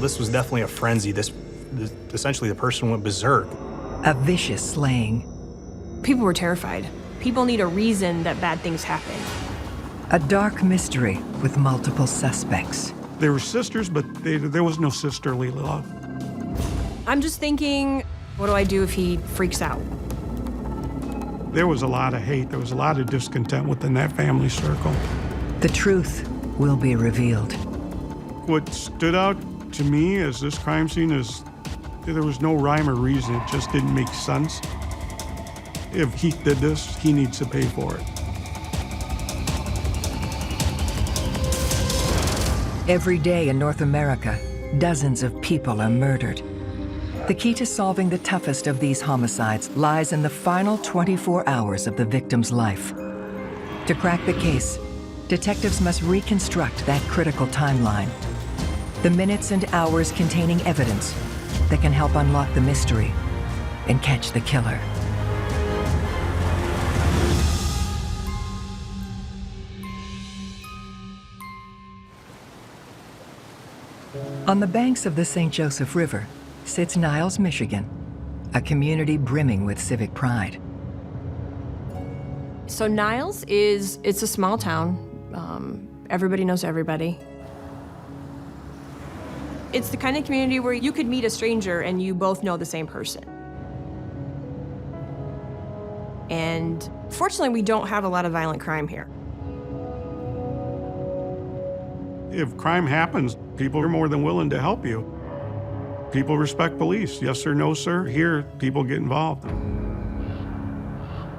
This was definitely a frenzy. Essentially, the person went berserk. A vicious slaying. People were terrified. People need a reason that bad things happen. A dark mystery with multiple suspects. They were sisters, but there was no sisterly love. I'm just thinking, what do I do if he freaks out? There was a lot of hate. There was a lot of discontent within that family circle. The truth will be revealed. What stood out to me as this crime scene is there was no rhyme or reason. It just didn't make sense. If Heath did this, he needs to pay for it. Every day in North America, dozens of people are murdered. The key to solving the toughest of these homicides lies in the final 24 hours of the victim's life. To crack the case, detectives must reconstruct that critical timeline. The minutes and hours containing evidence that can help unlock the mystery and catch the killer. On the banks of the St. Joseph River sits Niles, Michigan, a community brimming with civic pride. So Niles it's a small town. Everybody knows everybody. It's the kind of community where you could meet a stranger and you both know the same person. And fortunately, we don't have a lot of violent crime here. If crime happens, people are more than willing to help you. People respect police. Yes sir, no sir. Here, people get involved.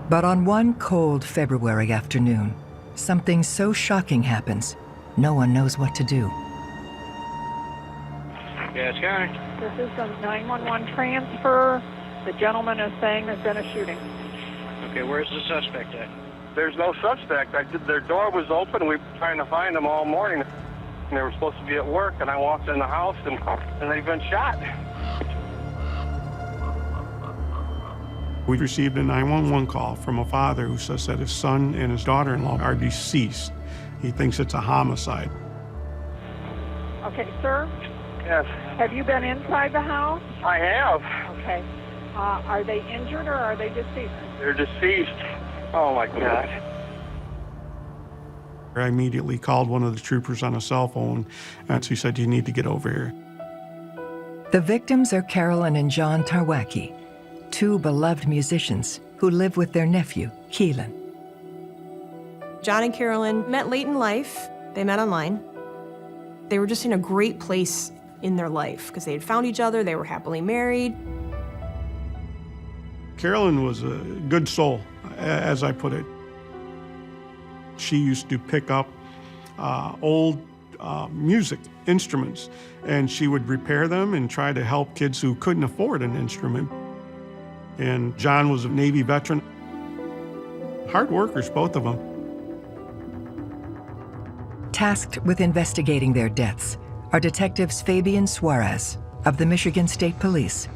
But on one cold February afternoon, something so shocking happens, no one knows what to do. Yes, County. This is a 911 transfer. The gentleman is saying there's been a shooting. Okay, where's the suspect at? There's no suspect. Their door was open. We were trying to find them all morning. And they were supposed to be at work, and I walked in the house, and they've been shot. We received a 911 call from a father who says that his son and his daughter-in-law are deceased. He thinks it's a homicide. Okay, sir? Yes. Have you been inside the house? I have. Okay. Are they injured or are they deceased? They're deceased. Oh, my God. I immediately called one of the troopers on a cell phone, and he said, "You need to get over here." The victims are Carolyn and John Tarwaki, two beloved musicians who live with their nephew, Keelan. John and Carolyn met late in life. They met online. They were just in a great place in their life because they had found each other, they were happily married. Carolyn was a good soul, as I put it. She used to pick up old music instruments, and she would repair them and try to help kids who couldn't afford an instrument. And John was a Navy veteran. Hard workers, both of them. Tasked with investigating their deaths are detectives Fabian Suarez of the Michigan State Police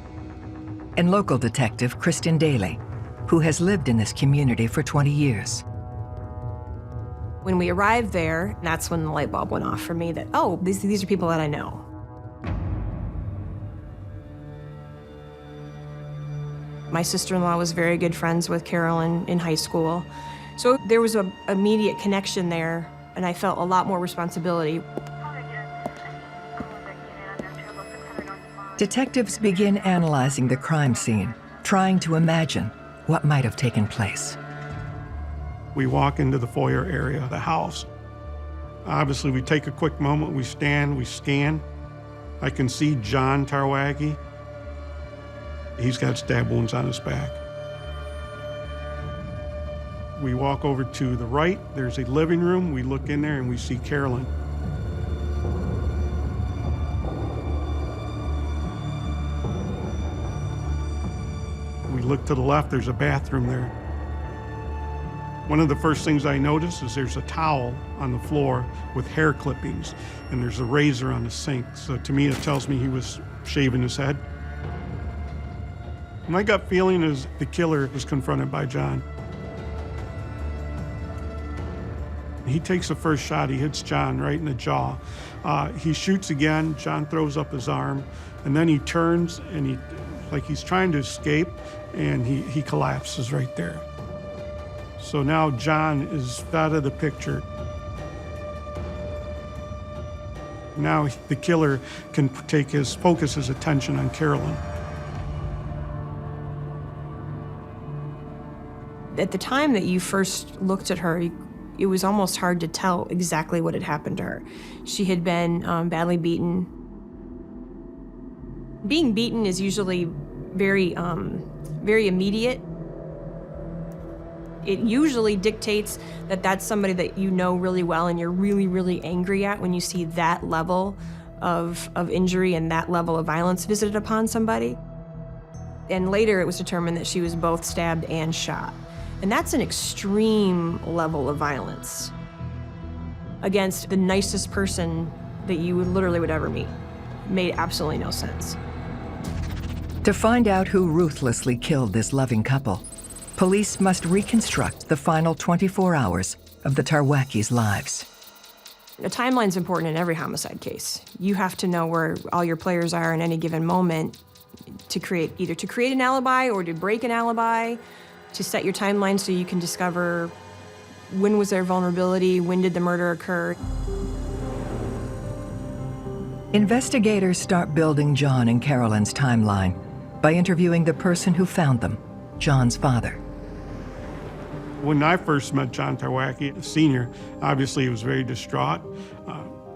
and local detective Kristen Daly, who has lived in this community for 20 years. When we arrived there, that's when the light bulb went off for me that, oh, these are people that I know. My sister-in-law was very good friends with Carolyn in high school. So there was an immediate connection there, and I felt a lot more responsibility. Detectives begin analyzing the crime scene, trying to imagine what might have taken place. We walk into the foyer area of the house. Obviously, we take a quick moment, we stand, we scan. I can see John Tarwaki. He's got stab wounds on his back. We walk over to the right, there's a living room. We look in there and we see Carolyn. We look to the left, there's a bathroom there. One of the first things I notice is there's a towel on the floor with hair clippings, and there's a razor on the sink. So to me, it tells me he was shaving his head. My gut feeling is the killer was confronted by John. He takes the first shot, he hits John right in the jaw. He shoots again, John throws up his arm, and then he turns and like he's trying to escape, and he collapses right there. So now John is out of the picture. Now the killer can focus his attention on Carolyn. At the time that you first looked at her, it was almost hard to tell exactly what had happened to her. She had been badly beaten. Being beaten is usually very immediate. It usually dictates that that's somebody that you know really well and you're really, really angry at when you see that level of injury and that level of violence visited upon somebody. And later it was determined that she was both stabbed and shot. And that's an extreme level of violence against the nicest person that you literally would ever meet. It made absolutely no sense. To find out who ruthlessly killed this loving couple, police must reconstruct the final 24 hours of the Tarwakis' lives. A timeline's important in every homicide case. You have to know where all your players are in any given moment to create an alibi or to break an alibi, to set your timeline so you can discover when was their vulnerability, when did the murder occur. Investigators start building John and Carolyn's timeline by interviewing the person who found them, John's father. When I first met John Tarwaki, Sr., obviously he was very distraught.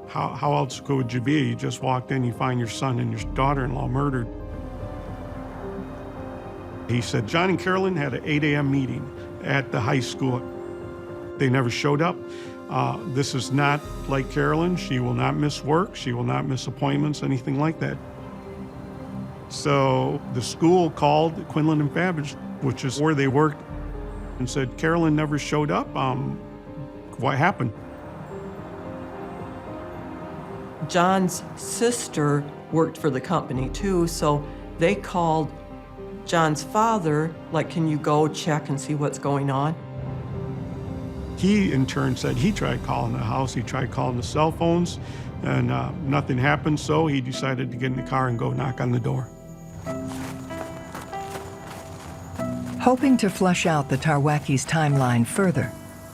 How else could you be? You just walked in, you find your son and your daughter-in-law murdered. He said John and Carolyn had an 8 a.m. meeting at the high school. They never showed up. This is not like Carolyn. She will not miss work. She will not miss appointments, anything like that. So the school called Quinlan and Babbage, which is where they worked, and said, Carolyn never showed up. What happened? John's sister worked for the company too, so they called John's father, like, can you go check and see what's going on? He, in turn, said he tried calling the house, he tried calling the cell phones, and nothing happened, so he decided to get in the car and go knock on the door. Hoping to flush out the Tarwakis' timeline further,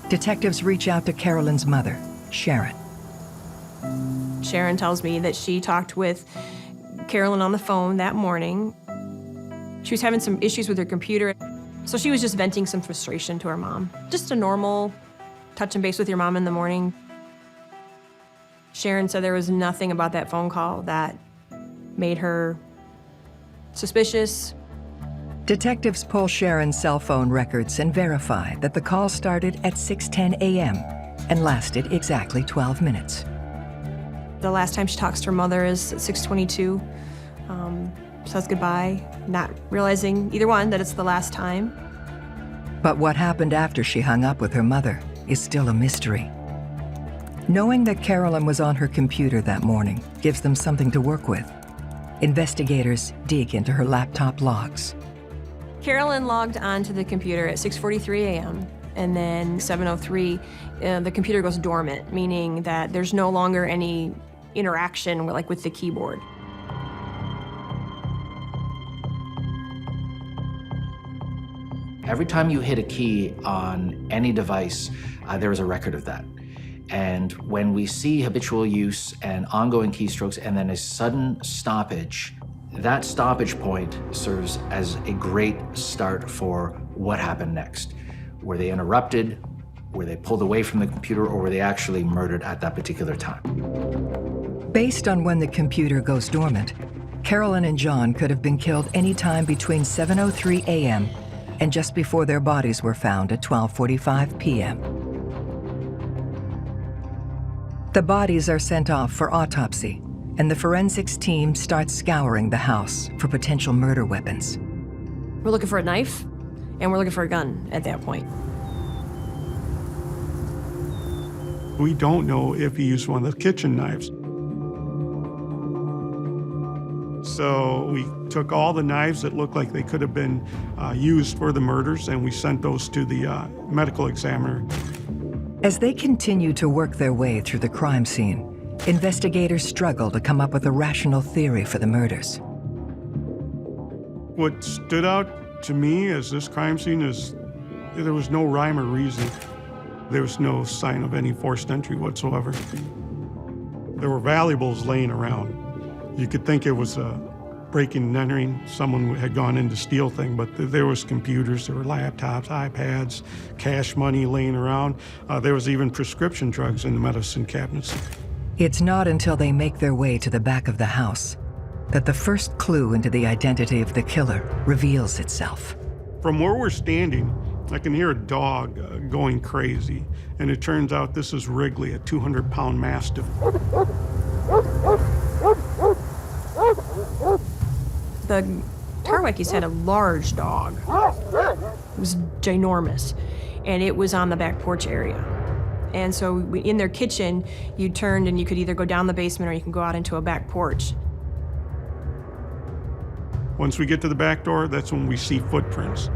detectives reach out to Carolyn's mother, Sharon. Sharon tells me that she talked with Carolyn on the phone that morning. She was having some issues with her computer, so she was just venting some frustration to her mom. Just a normal touch and base with your mom in the morning. Sharon said there was nothing about that phone call that made her suspicious. Detectives pull Sharon's cell phone records and verify that the call started at 6:10 a.m. and lasted exactly 12 minutes. The last time she talks to her mother is at 6:22. Says goodbye, not realizing either one that it's the last time. But what happened after she hung up with her mother is still a mystery. Knowing that Carolyn was on her computer that morning gives them something to work with. Investigators dig into her laptop logs. Carolyn logged onto the computer at 6:43 a.m. and then 7:03, the computer goes dormant, meaning that there's no longer any interaction with the keyboard. Every time you hit a key on any device, there is a record of that. And when we see habitual use and ongoing keystrokes and then a sudden stoppage, that stoppage point serves as a great start for what happened next. Were they interrupted? Were they pulled away from the computer, or were they actually murdered at that particular time? Based on when the computer goes dormant, Carolyn and John could have been killed anytime between 7:03 a.m. and just before their bodies were found at 12:45 p.m. The bodies are sent off for autopsy, and the forensics team starts scouring the house for potential murder weapons. We're looking for a knife, and we're looking for a gun at that point. We don't know if he used one of the kitchen knives. So we took all the knives that looked like they could have been used for the murders, and we sent those to the medical examiner. As they continue to work their way through the crime scene, investigators struggle to come up with a rational theory for the murders. What stood out to me as this crime scene is there was no rhyme or reason. There was no sign of any forced entry whatsoever. There were valuables laying around. You could think it was a breaking and entering. Someone had gone in to steal things, but there was computers, there were laptops, iPads, cash money laying around. There was even prescription drugs in the medicine cabinets. It's not until they make their way to the back of the house that the first clue into the identity of the killer reveals itself. From where we're standing, I can hear a dog going crazy, and it turns out this is Wrigley, a 200-pound mastiff. The Tarwakis had a large dog. It was ginormous, and it was on the back porch area. And so in their kitchen, you turned and you could either go down the basement or you can go out into a back porch. Once we get to the back door, that's when we see footprints.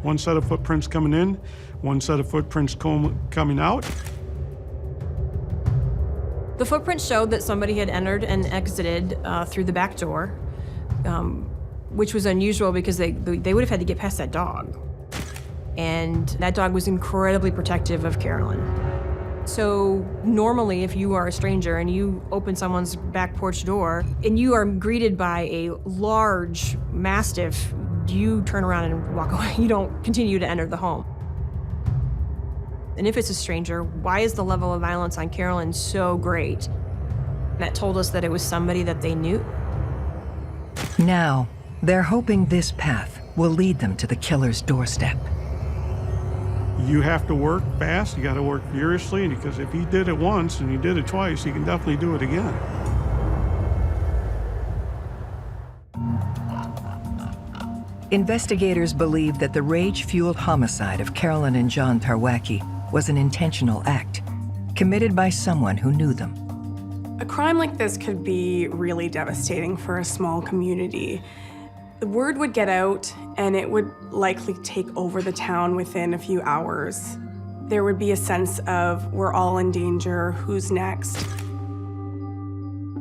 One set of footprints coming in, one set of footprints coming out. The footprints showed that somebody had entered and exited through the back door, which was unusual because they would have had to get past that dog. And that dog was incredibly protective of Carolyn. So normally, if you are a stranger and you open someone's back porch door and you are greeted by a large mastiff, you turn around and walk away. You don't continue to enter the home. And if it's a stranger, why is the level of violence on Carolyn so great? That told us that it was somebody that they knew. Now, they're hoping this path will lead them to the killer's doorstep. You have to work fast, you gotta work furiously, because if he did it once and he did it twice, he can definitely do it again. Investigators believe that the rage-fueled homicide of Carolyn and John Tarwaki was an intentional act, committed by someone who knew them. A crime like this could be really devastating for a small community. The word would get out, and it would likely take over the town within a few hours. There would be a sense of, we're all in danger, who's next?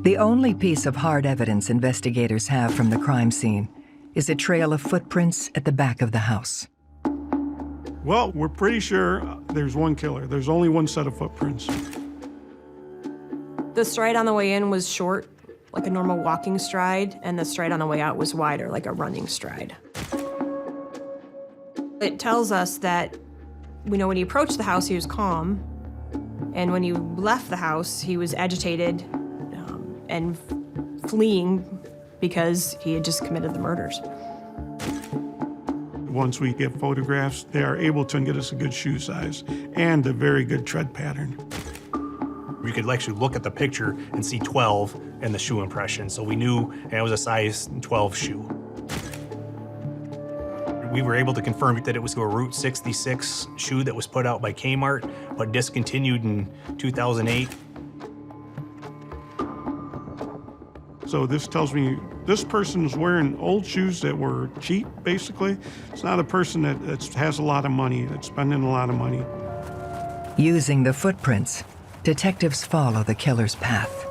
The only piece of hard evidence investigators have from the crime scene is a trail of footprints at the back of the house. Well, we're pretty sure there's one killer. There's only one set of footprints. The stride on the way in was short, like a normal walking stride, and the stride on the way out was wider, like a running stride. It tells us that, when he approached the house, he was calm, and when he left the house, he was agitated and fleeing because he had just committed the murders. Once we get photographs, they are able to get us a good shoe size and a very good tread pattern. You could actually look at the picture and see 12 in the shoe impression, so we knew it was a size 12 shoe. We were able to confirm that it was a Route 66 shoe that was put out by Kmart, but discontinued in 2008. So this tells me this person's wearing old shoes that were cheap, basically. It's not a person that has a lot of money, that's spending a lot of money. Using the footprints, detectives follow the killer's path.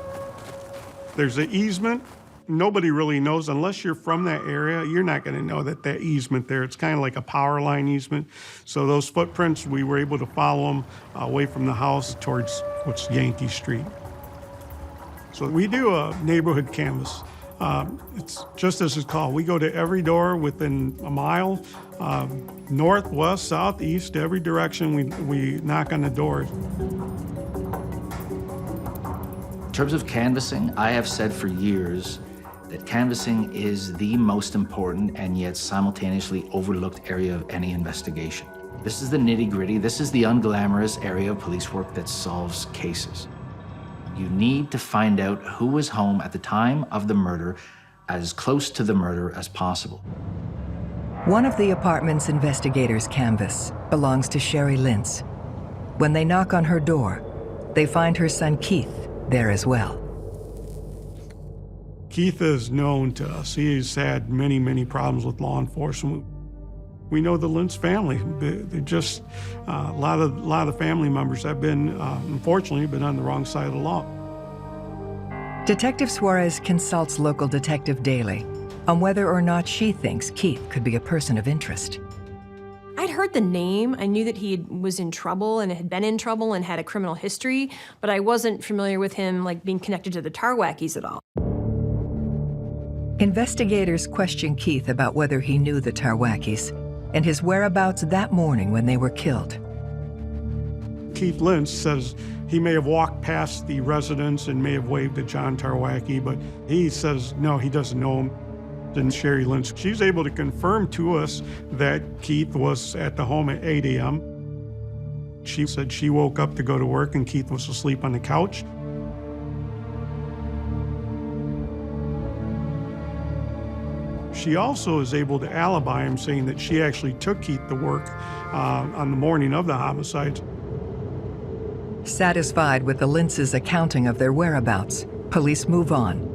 There's an easement. Nobody really knows, unless you're from that area, you're not gonna know that easement there. It's kind of like a power line easement. So those footprints, we were able to follow them away from the house towards what's Yankee Street. So we do a neighborhood canvas. It's just as it's called. We go to every door within a mile, north, west, south, east, every direction. We knock on the doors. In terms of canvassing, I have said for years that canvassing is the most important and yet simultaneously overlooked area of any investigation. This is the nitty-gritty, this is the unglamorous area of police work that solves cases. You need to find out who was home at the time of the murder, as close to the murder as possible. One of the apartment's investigators' canvas belongs to Sherry Lince. When they knock on her door, they find her son Keith there as well. Keith is known to us. He's had many, many problems with law enforcement. We know the Lince family. They're just a lot of family members have been, unfortunately, been on the wrong side of the law. Detective Suarez consults local detective Daly on whether or not she thinks Keith could be a person of interest. I'd heard the name. I knew that he was in trouble and had been in trouble and had a criminal history, but I wasn't familiar with him like being connected to the Tarwakis at all. Investigators question Keith about whether he knew the Tarwakis and his whereabouts that morning when they were killed. Keith Lince says he may have walked past the residence and may have waved at John Tarwaki, but he says no, he doesn't know him. And Sherry Lince, she's able to confirm to us that Keith was at the home at 8 a.m. She said she woke up to go to work and Keith was asleep on the couch. She also is able to alibi him, saying that she actually took Keith to work on the morning of the homicides. Satisfied with the Linces' accounting of their whereabouts, police move on.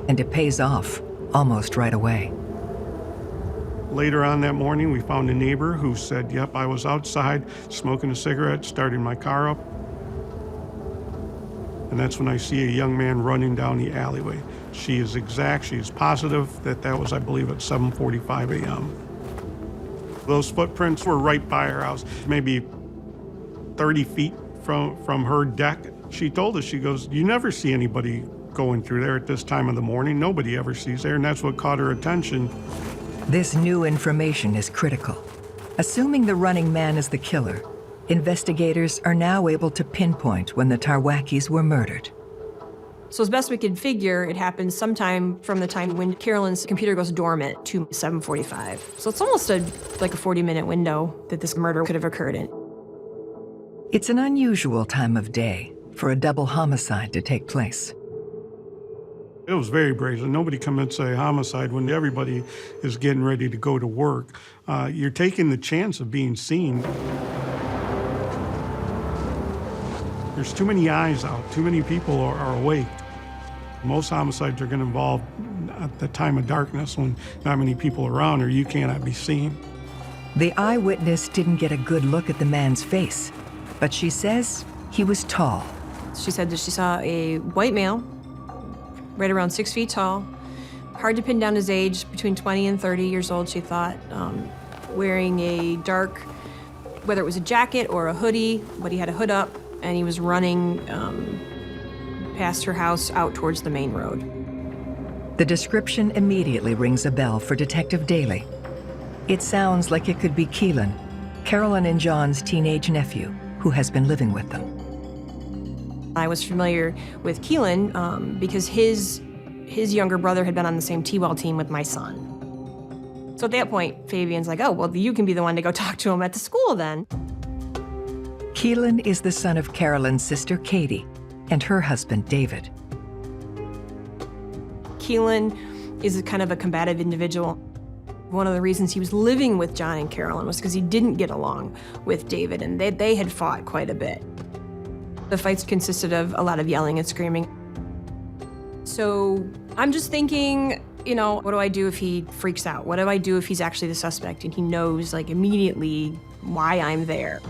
And it pays off almost right away. Later on that morning, we found a neighbor who said, yep, I was outside smoking a cigarette, starting my car up. And that's when I see a young man running down the alleyway. She is positive that that was, I believe, at 7:45 a.m. Those footprints were right by her house, maybe 30 feet from her deck. She told us, she goes, you never see anybody going through there at this time of the morning. Nobody ever sees there, and that's what caught her attention. This new information is critical. Assuming the running man is the killer, investigators are now able to pinpoint when the Tarwakis were murdered. So as best we could figure, it happened sometime from the time when Carolyn's computer goes dormant to 7:45. So it's almost like a 40-minute window that this murder could have occurred in. It's an unusual time of day for a double homicide to take place. It was very brazen. Nobody commits a homicide when everybody is getting ready to go to work. You're taking the chance of being seen. There's too many eyes out. Too many people are awake. Most homicides are going to involve at the time of darkness when not many people are around or you cannot be seen. The eyewitness didn't get a good look at the man's face, but she says he was tall. She said that she saw a white male, right around 6 feet tall, hard to pin down his age, between 20 and 30 years old, she thought, wearing a dark, whether it was a jacket or a hoodie, but he had a hood up, and he was running past her house out towards the main road. The description immediately rings a bell for Detective Daly. It sounds like it could be Keelan, Carolyn and John's teenage nephew, who has been living with them. I was familiar with Keelan because his younger brother had been on the same T-ball team with my son. So at that point, Fabian's like, oh, well, you can be the one to go talk to him at the school then. Keelan is the son of Carolyn's sister, Katie, and her husband, David. Keelan is a kind of a combative individual. One of the reasons he was living with John and Carolyn was because he didn't get along with David, and they had fought quite a bit. The fights consisted of a lot of yelling and screaming. So I'm just thinking, you know, what do I do if he freaks out? What do I do if he's actually the suspect and he knows, like, immediately why I'm there?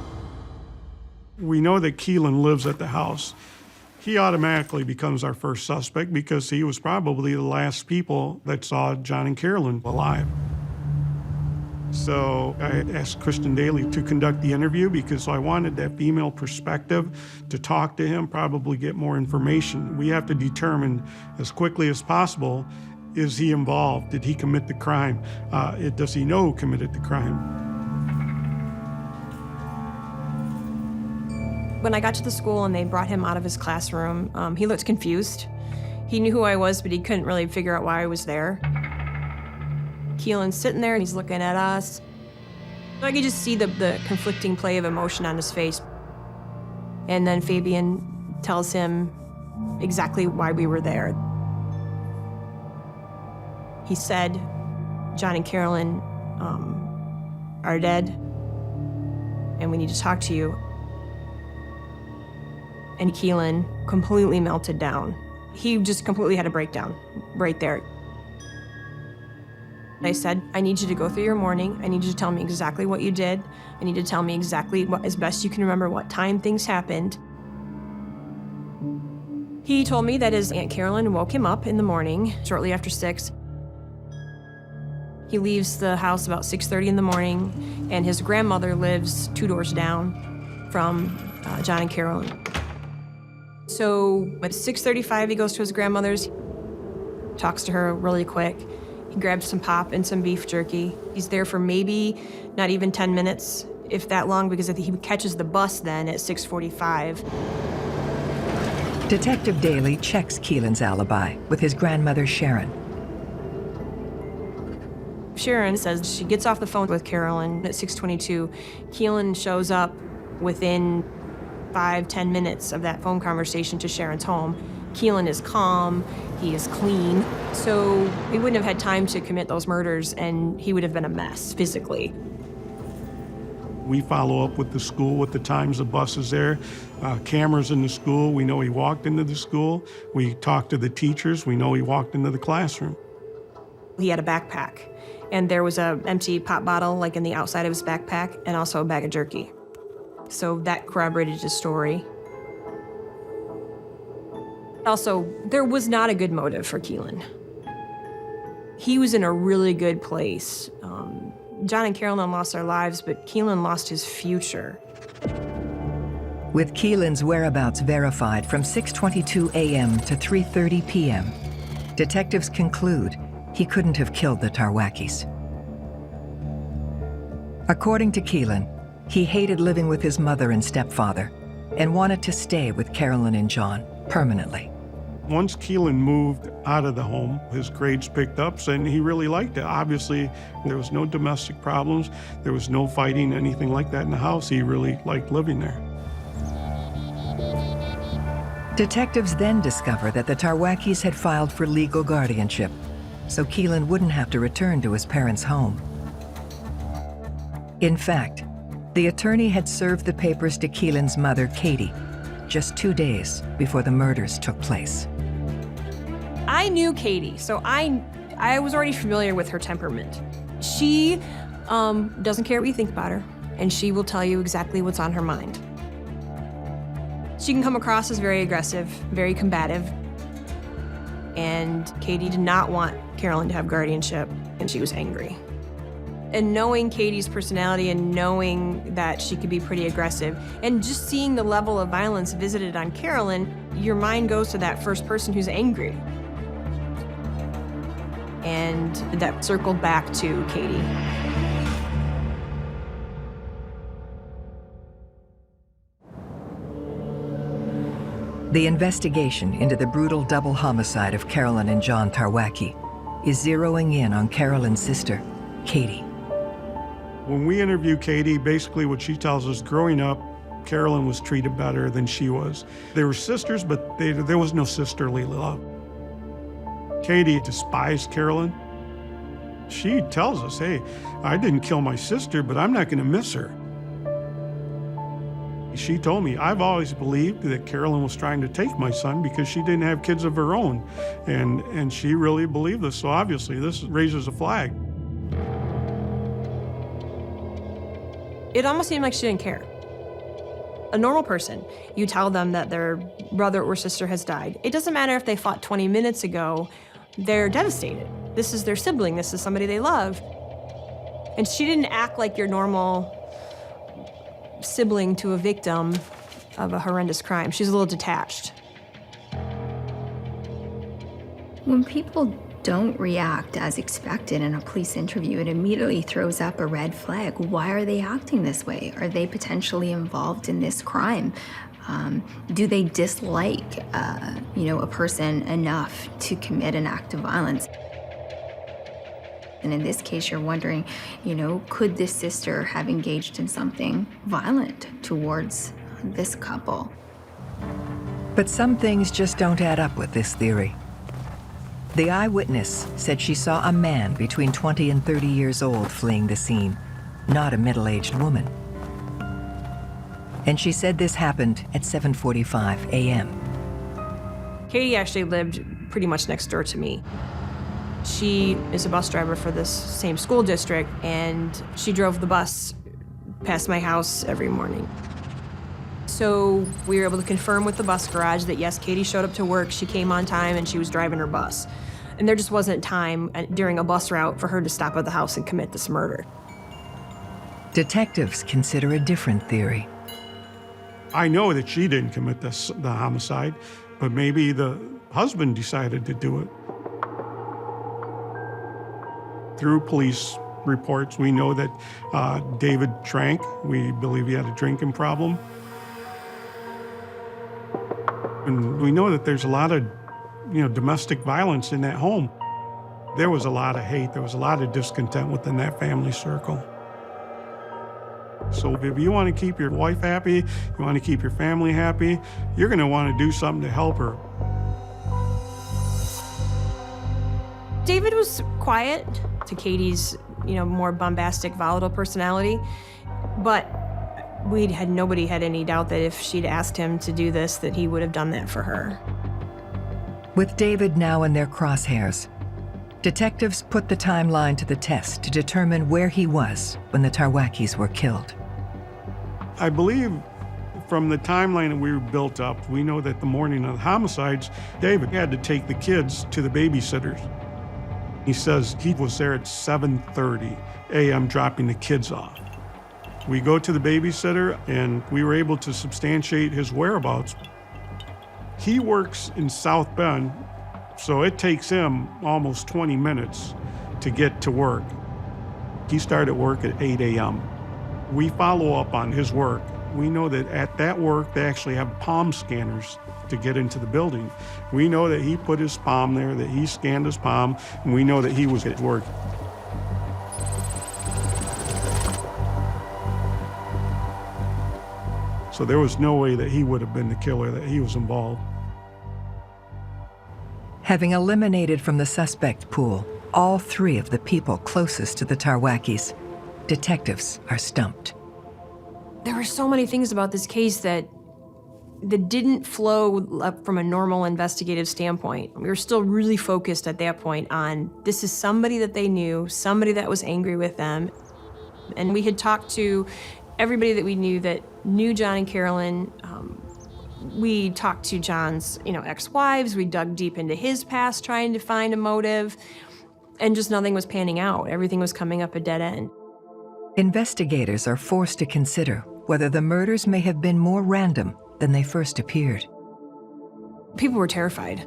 We know that Keelan lives at the house. He automatically becomes our first suspect because he was probably the last people that saw John and Carolyn alive. So I asked Kristen Daly to conduct the interview because I wanted that female perspective to talk to him, probably get more information. We have to determine as quickly as possible, is he involved? Did he commit the crime? Does he know who committed the crime? When I got to the school and they brought him out of his classroom, he looked confused. He knew who I was, but he couldn't really figure out why I was there. Keelan's sitting there and he's looking at us. So I could just see the conflicting play of emotion on his face. And then Fabian tells him exactly why we were there. He said, John and Carolyn are dead, and we need to talk to you. And Keelan completely melted down. He just completely had a breakdown right there. I said, I need you to go through your morning. I need you to tell me exactly what you did. I need you to tell me exactly what, as best you can remember, what time things happened. He told me that his Aunt Carolyn woke him up in the morning, shortly after 6. He leaves the house about 6:30 in the morning, and his grandmother lives 2 doors down from John and Carolyn. So at 6:35, he goes to his grandmother's, talks to her really quick. He grabs some pop and some beef jerky. He's there for maybe not even 10 minutes, if that long, because he catches the bus then at 6:45. Detective Daly checks Keelan's alibi with his grandmother, Sharon. Sharon says she gets off the phone with Carolyn at 6:22. Keelan shows up within 5-10 minutes of that phone conversation to Sharon's home. Keelan is calm, he is clean, so he wouldn't have had time to commit those murders, and he would have been a mess physically. We follow up with the school with the times the bus is there, cameras in the school. We know he walked into the school. We talk to the teachers. We know he walked into the classroom. He had a backpack, and there was an empty pop bottle like in the outside of his backpack, and also a bag of jerky. So that corroborated his story. Also, there was not a good motive for Keelan. He was in a really good place. John and Carolyn lost their lives, but Keelan lost his future. With Keelan's whereabouts verified from 6:22 a.m. to 3:30 p.m., detectives conclude he couldn't have killed the Tarwakis. According to Keelan, he hated living with his mother and stepfather and wanted to stay with Carolyn and John permanently. Once Keelan moved out of the home, his grades picked up, and he really liked it. Obviously, there was no domestic problems. There was no fighting, anything like that in the house. He really liked living there. Detectives then discover that the Tarwakis had filed for legal guardianship, so Keelan wouldn't have to return to his parents' home. In fact, the attorney had served the papers to Keelan's mother, Katie, just 2 days before the murders took place. I knew Katie, so I was already familiar with her temperament. She doesn't care what you think about her, and she will tell you exactly what's on her mind. She can come across as very aggressive, very combative, and Katie did not want Carolyn to have guardianship, and she was angry. And knowing Katie's personality and knowing that she could be pretty aggressive, and just seeing the level of violence visited on Carolyn, your mind goes to that first person who's angry. And that circled back to Katie. The investigation into the brutal double homicide of Carolyn and John Tarwaki is zeroing in on Carolyn's sister, Katie. When we interview Katie, basically what she tells us, growing up, Carolyn was treated better than she was. They were sisters, but there was no sisterly love. Katie despised Carolyn. She tells us, hey, I didn't kill my sister, but I'm not gonna miss her. She told me, I've always believed that Carolyn was trying to take my son because she didn't have kids of her own. And she really believed this, so obviously this raises a flag. It almost seemed like she didn't care. A normal person, you tell them that their brother or sister has died. It doesn't matter if they fought 20 minutes ago, they're devastated. This is their sibling, this is somebody they love. And she didn't act like your normal sibling to a victim of a horrendous crime. She's a little detached. When people don't react as expected in a police interview, it immediately throws up a red flag. Why are they acting this way? Are they potentially involved in this crime? Do they dislike, a person enough to commit an act of violence? And in this case, you're wondering, could this sister have engaged in something violent towards this couple? But some things just don't add up with this theory. The eyewitness said she saw a man between 20 and 30 years old fleeing the scene, not a middle-aged woman. And she said this happened at 7:45 a.m. Katie actually lived pretty much next door to me. She is a bus driver for this same school district, and she drove the bus past my house every morning. So we were able to confirm with the bus garage that yes, Katie showed up to work, she came on time, and she was driving her bus. And there just wasn't time during a bus route for her to stop at the house and commit this murder. Detectives consider a different theory. I know that she didn't commit the homicide, but maybe the husband decided to do it. Through police reports, we know that David drank. We believe he had a drinking problem. And we know that there's a lot of, domestic violence in that home. There was a lot of hate. There was a lot of discontent within that family circle. So if you want to keep your wife happy, you want to keep your family happy, you're going to want to do something to help her. David was quiet to Katie's, more bombastic, volatile personality, but nobody had any doubt that if she'd asked him to do this, that he would have done that for her. With David now in their crosshairs, detectives put the timeline to the test to determine where he was when the Tarwakis were killed. I believe from the timeline that we were built up, we know that the morning of the homicides, David had to take the kids to the babysitters. He says he was there at 7:30 a.m. dropping the kids off. We go to the babysitter, and we were able to substantiate his whereabouts. He works in South Bend, so it takes him almost 20 minutes to get to work. He started work at 8 a.m. We follow up on his work. We know that at that work, they actually have palm scanners to get into the building. We know that he put his palm there, that he scanned his palm, and we know that he was at work. So there was no way that he would have been the killer, that he was involved. Having eliminated from the suspect pool all three of the people closest to the Tarwakis, detectives are stumped. There were so many things about this case that didn't flow up from a normal investigative standpoint. We were still really focused at that point on this is somebody that they knew, somebody that was angry with them. And we had talked to everybody that we knew that knew John and Carolyn. We talked to John's, ex-wives. We dug deep into his past trying to find a motive, and just nothing was panning out. Everything was coming up a dead end. Investigators are forced to consider whether the murders may have been more random than they first appeared. People were terrified.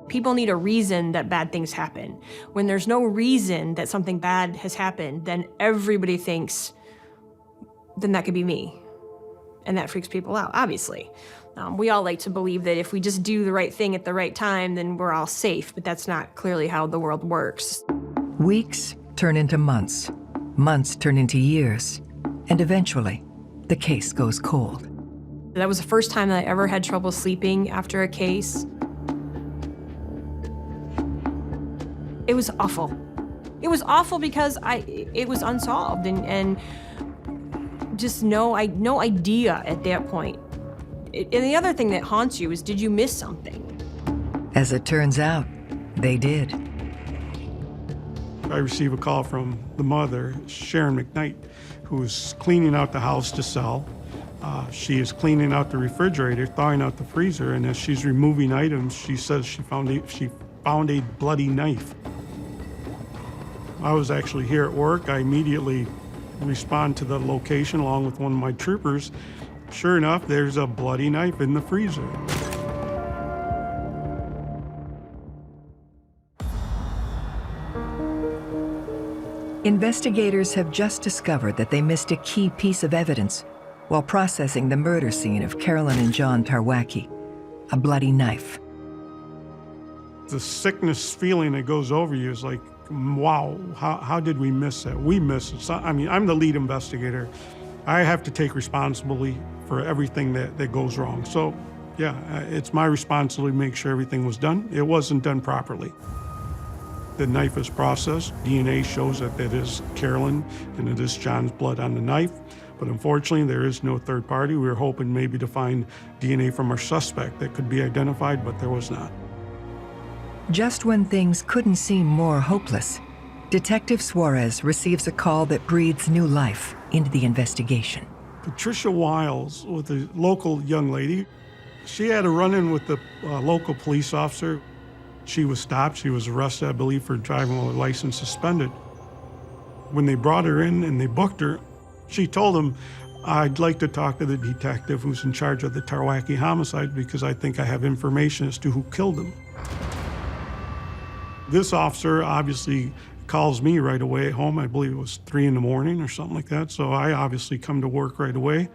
People need a reason that bad things happen. When there's no reason that something bad has happened, then everybody thinks, then that could be me. And that freaks people out, obviously. We all like to believe that if we just do the right thing at the right time, then we're all safe, but that's not clearly how the world works. Weeks turn into months. Months turn into years. And eventually, the case goes cold. That was the first time that I ever had trouble sleeping after a case. It was awful. It was awful because it was unsolved and just no idea at that point. And the other thing that haunts you is, did you miss something? As it turns out, they did. I received a call from the mother, Sharon McKnight, who is cleaning out the house to sell. She is cleaning out the refrigerator, thawing out the freezer, and as she's removing items, she says she found a bloody knife. I was actually here at work. I immediately respond to the location along with one of my troopers. Sure enough, there's a bloody knife in the freezer. Investigators have just discovered that they missed a key piece of evidence while processing the murder scene of Carolyn and John Tarwaki, a bloody knife. The sickness feeling that goes over you is like, wow, how did we miss that? We missed it. So, I'm the lead investigator. I have to take responsibility for everything that goes wrong. So, yeah, it's my responsibility to make sure everything was done. It wasn't done properly. The knife is processed. DNA shows that it is Carolyn and it is John's blood on the knife. But unfortunately, there is no third party. We were hoping maybe to find DNA from our suspect that could be identified, but there was not. Just when things couldn't seem more hopeless, Detective Suarez receives a call that breathes new life into the investigation. Patricia Wiles was a local young lady. She had a run-in with the local police officer. She was stopped. She was arrested, I believe, for driving with her license suspended. When they brought her in and they booked her, she told them, "I'd like to talk to the detective who's in charge of the Tarwaki homicide because I think I have information as to who killed them." This officer obviously calls me right away at home. I believe it was 3 in the morning or something like that. So I obviously come to work right away.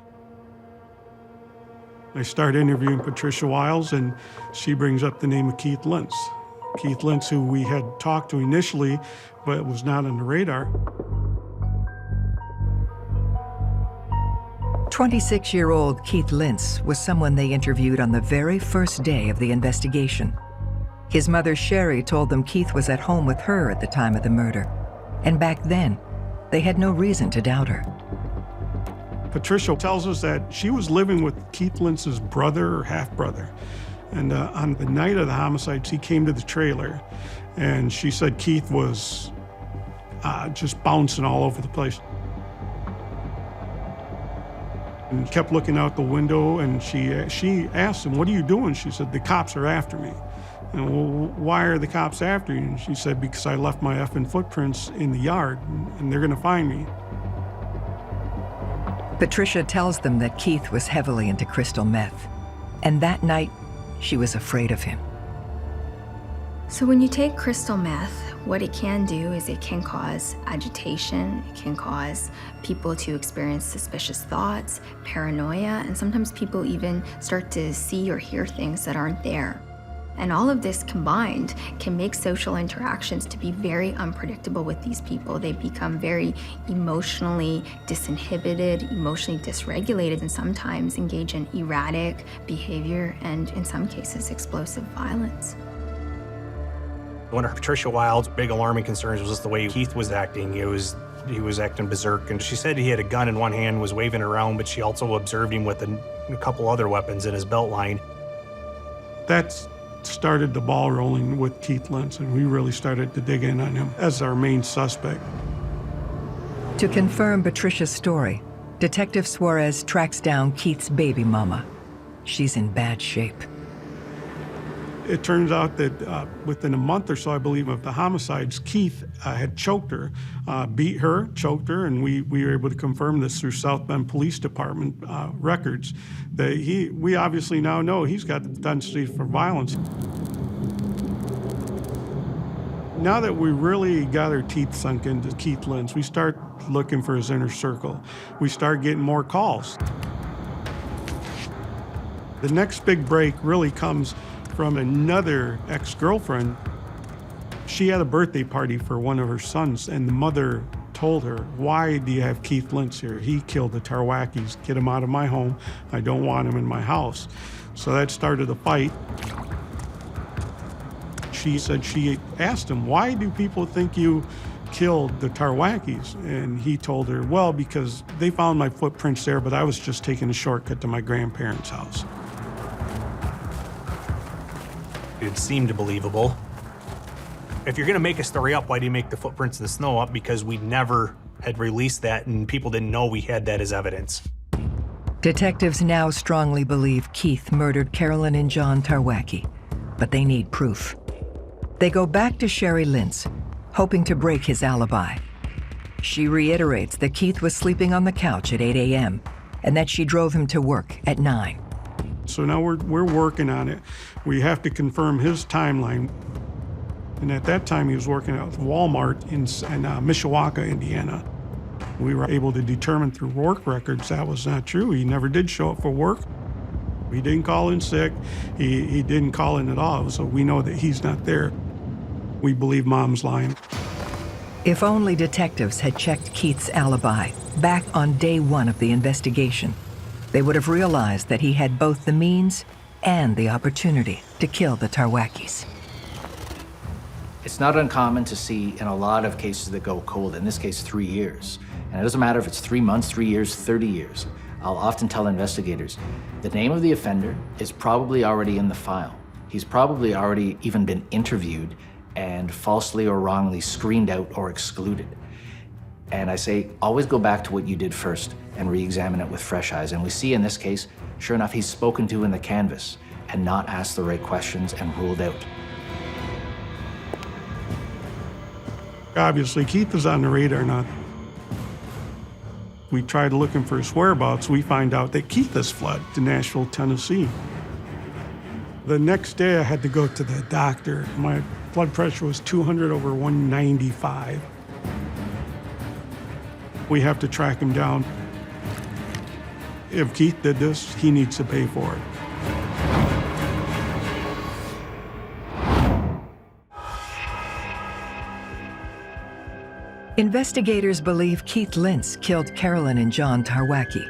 I start interviewing Patricia Wiles, and she brings up the name of Keith Lince. Keith Lince, who we had talked to initially, but was not on the radar. 26-year-old Keith Lince was someone they interviewed on the very first day of the investigation. His mother, Sherry, told them Keith was at home with her at the time of the murder. And back then, they had no reason to doubt her. Patricia tells us that she was living with Keith Lince's brother or half-brother. And on the night of the homicide, she came to the trailer, and she said Keith was just bouncing all over the place. And kept looking out the window, and she asked him, "What are you doing?" She said, "The cops are after me." And, "Well, why are the cops after you?" And she said, "Because I left my effing footprints in the yard, and they're gonna find me." Patricia tells them that Keith was heavily into crystal meth, and that night, she was afraid of him. So when you take crystal meth, what it can do is it can cause agitation, it can cause people to experience suspicious thoughts, paranoia, and sometimes people even start to see or hear things that aren't there. And all of this combined can make social interactions to be very unpredictable with these people. They become very emotionally disinhibited, emotionally dysregulated, and sometimes engage in erratic behavior and, in some cases, explosive violence. One of Patricia Wiles' big alarming concerns was just the way Keith was acting. He was acting berserk, and she said he had a gun in one hand, was waving it around, but she also observed him with a couple other weapons in his belt line. That's started the ball rolling with Keith Lince, and we really started to dig in on him as our main suspect. To confirm Patricia's story, Detective Suarez tracks down Keith's baby mama. She's in bad shape. It turns out that within a month or so, I believe, of the homicides, Keith had choked her, beat her, choked her, and we were able to confirm this through South Bend Police Department records, that we obviously now know he's got the propensity for violence. Now that we really got our teeth sunk into Keith Lince, we start looking for his inner circle. We start getting more calls. The next big break really comes from another ex-girlfriend. She had a birthday party for one of her sons, and the mother told her, "Why do you have Keith Lince here? He killed the Tarwakis. Get him out of my home. I don't want him in my house." So that started a fight. She said she asked him, "Why do people think you killed the Tarwakis?" And he told her, "Well, because they found my footprints there, but I was just taking a shortcut to my grandparents' house." It seemed believable. If you're gonna make a story up, why do you make the footprints in the snow up? Because we never had released that and people didn't know we had that as evidence. Detectives now strongly believe Keith murdered Carolyn and John Tarwaki, but they need proof. They go back to Sherry Lince, hoping to break his alibi. She reiterates that Keith was sleeping on the couch at 8 a.m. and that she drove him to work at 9. So now we're working on it. We have to confirm his timeline. And at that time, he was working at Walmart in Mishawaka, Indiana. We were able to determine through work records that was not true. He never did show up for work. He didn't call in sick. He didn't call in at all. So we know that he's not there. We believe Mom's lying. If only detectives had checked Keith's alibi back on day 1 of the investigation, they would have realized that he had both the means and the opportunity to kill the Tarwakis. It's not uncommon to see in a lot of cases that go cold, in this case 3 years. And it doesn't matter if it's 3 months, 3 years, 30 years. I'll often tell investigators, the name of the offender is probably already in the file. He's probably already even been interviewed and falsely or wrongly screened out or excluded. And I say, always go back to what you did first and re-examine it with fresh eyes. And we see in this case, sure enough, he's spoken to in the canvas and not asked the right questions and ruled out. Obviously, Keith is on the radar now. We tried looking for his whereabouts. We find out that Keith has fled to Nashville, Tennessee. The next day, I had to go to the doctor. My blood pressure was 200/195. We have to track him down. If Keith did this, he needs to pay for it. Investigators believe Keith Lince killed Carolyn and John Tarwaki.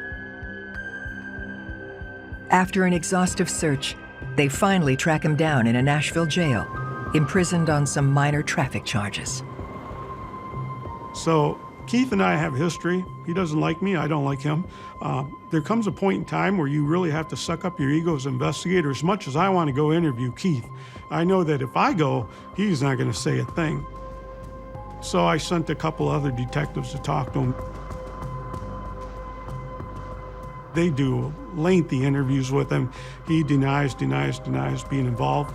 After an exhaustive search, they finally track him down in a Nashville jail, imprisoned on some minor traffic charges. So Keith and I have history. He doesn't like me, I don't like him. There comes a point in time where you really have to suck up your ego as an investigator. As much as I want to go interview Keith, I know that if I go, he's not going to say a thing. So I sent a couple other detectives to talk to him. They do lengthy interviews with him. He denies being involved.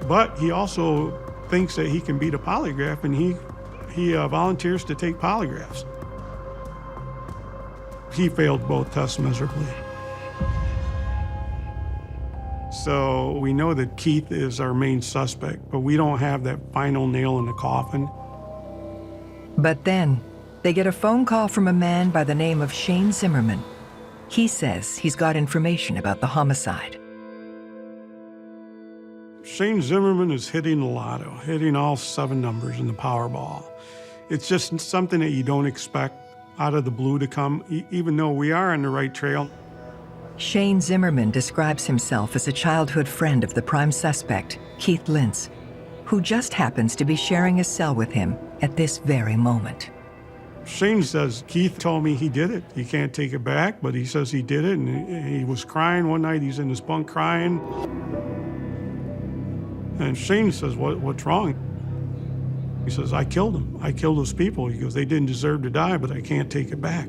But he also thinks that he can beat a polygraph, and he volunteers to take polygraphs. He failed both tests miserably. So we know that Keith is our main suspect, but we don't have that final nail in the coffin. But then, they get a phone call from a man by the name of Shane Zimmerman. He says he's got information about the homicide. Shane Zimmerman is hitting the lotto, hitting all 7 numbers in the Powerball. It's just something that you don't expect out of the blue to come, even though we are on the right trail. Shane Zimmerman describes himself as a childhood friend of the prime suspect, Keith Lince, who just happens to be sharing a cell with him at this very moment. Shane says, Keith told me he did it. He can't take it back, but he says he did it, and he was crying one night. He's in his bunk crying. And Shane says, what's wrong? He says, I killed him. I killed those people. He goes, they didn't deserve to die, but I can't take it back.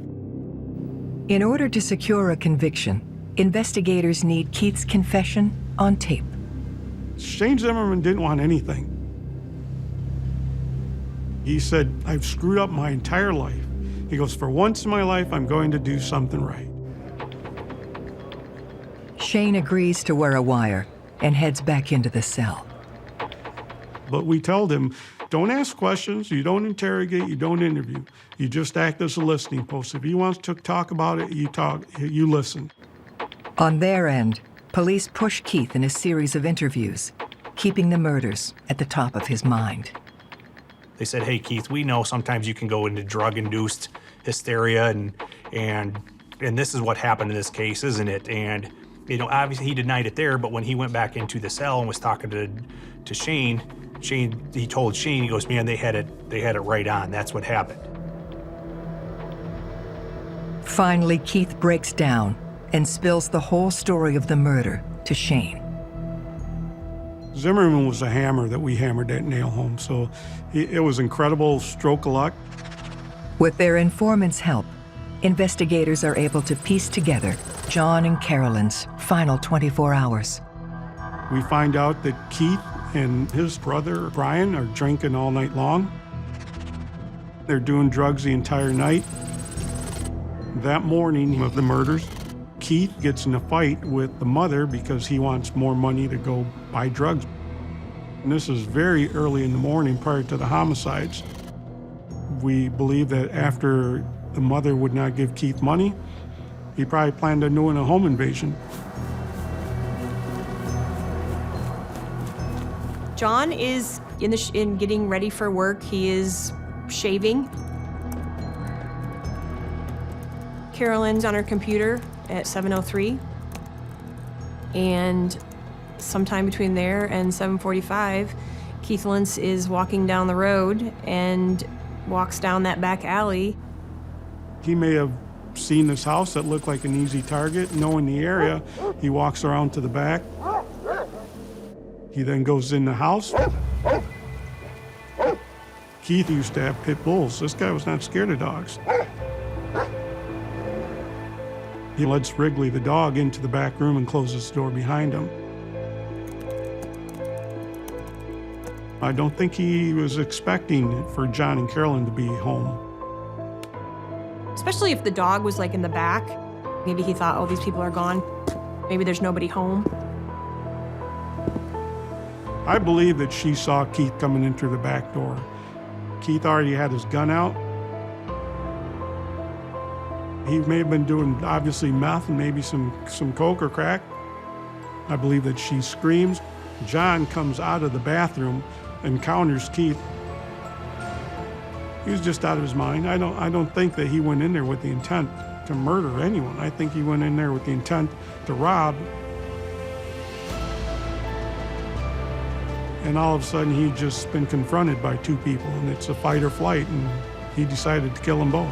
In order to secure a conviction, investigators need Keith's confession on tape. Shane Zimmerman didn't want anything. He said, I've screwed up my entire life. He goes, for once in my life, I'm going to do something right. Shane agrees to wear a wire and heads back into the cell. But we told him, don't ask questions, you don't interrogate, you don't interview. You just act as a listening post. If he wants to talk about it, you talk, you listen. On their end, police push Keith in a series of interviews, keeping the murders at the top of his mind. They said, hey, Keith, we know sometimes you can go into drug-induced hysteria, and this is what happened in this case, isn't it? And, you know, obviously he denied it there, but when he went back into the cell and was talking to Shane, he told Shane, he goes, man, they had it right on. That's what happened. Finally, Keith breaks down and spills the whole story of the murder to Shane. Zimmerman was a hammer that we hammered that nail home, so it was incredible stroke of luck. With their informant's help, investigators are able to piece together John and Carolyn's final 24 hours. We find out that Keith and his brother, Brian, are drinking all night long. They're doing drugs the entire night. That morning of the murders, Keith gets in a fight with the mother because he wants more money to go buy drugs. And this is very early in the morning prior to the homicides. We believe that after the mother would not give Keith money, he probably planned on doing a home invasion. John is in getting ready for work. He is shaving. Carolyn's on her computer at 7:03. And sometime between there and 7:45, Keith Lince is walking down the road and walks down that back alley. He may have seeing this house that looked like an easy target, knowing the area, he walks around to the back. He then goes in the house. Keith used to have pit bulls. This guy was not scared of dogs. He lets Wrigley, the dog, into the back room and closes the door behind him. I don't think he was expecting for John and Carolyn to be home. Especially if the dog was like in the back. Maybe he thought, oh, these people are gone. Maybe there's nobody home. I believe that she saw Keith coming in through the back door. Keith already had his gun out. He may have been doing, obviously, meth and maybe some coke or crack. I believe that she screams. John comes out of the bathroom, encounters Keith. He was just out of his mind. I don't think that he went in there with the intent to murder anyone. I think he went in there with the intent to rob. And all of a sudden, he'd just been confronted by two people, and it's a fight or flight, and he decided to kill them both.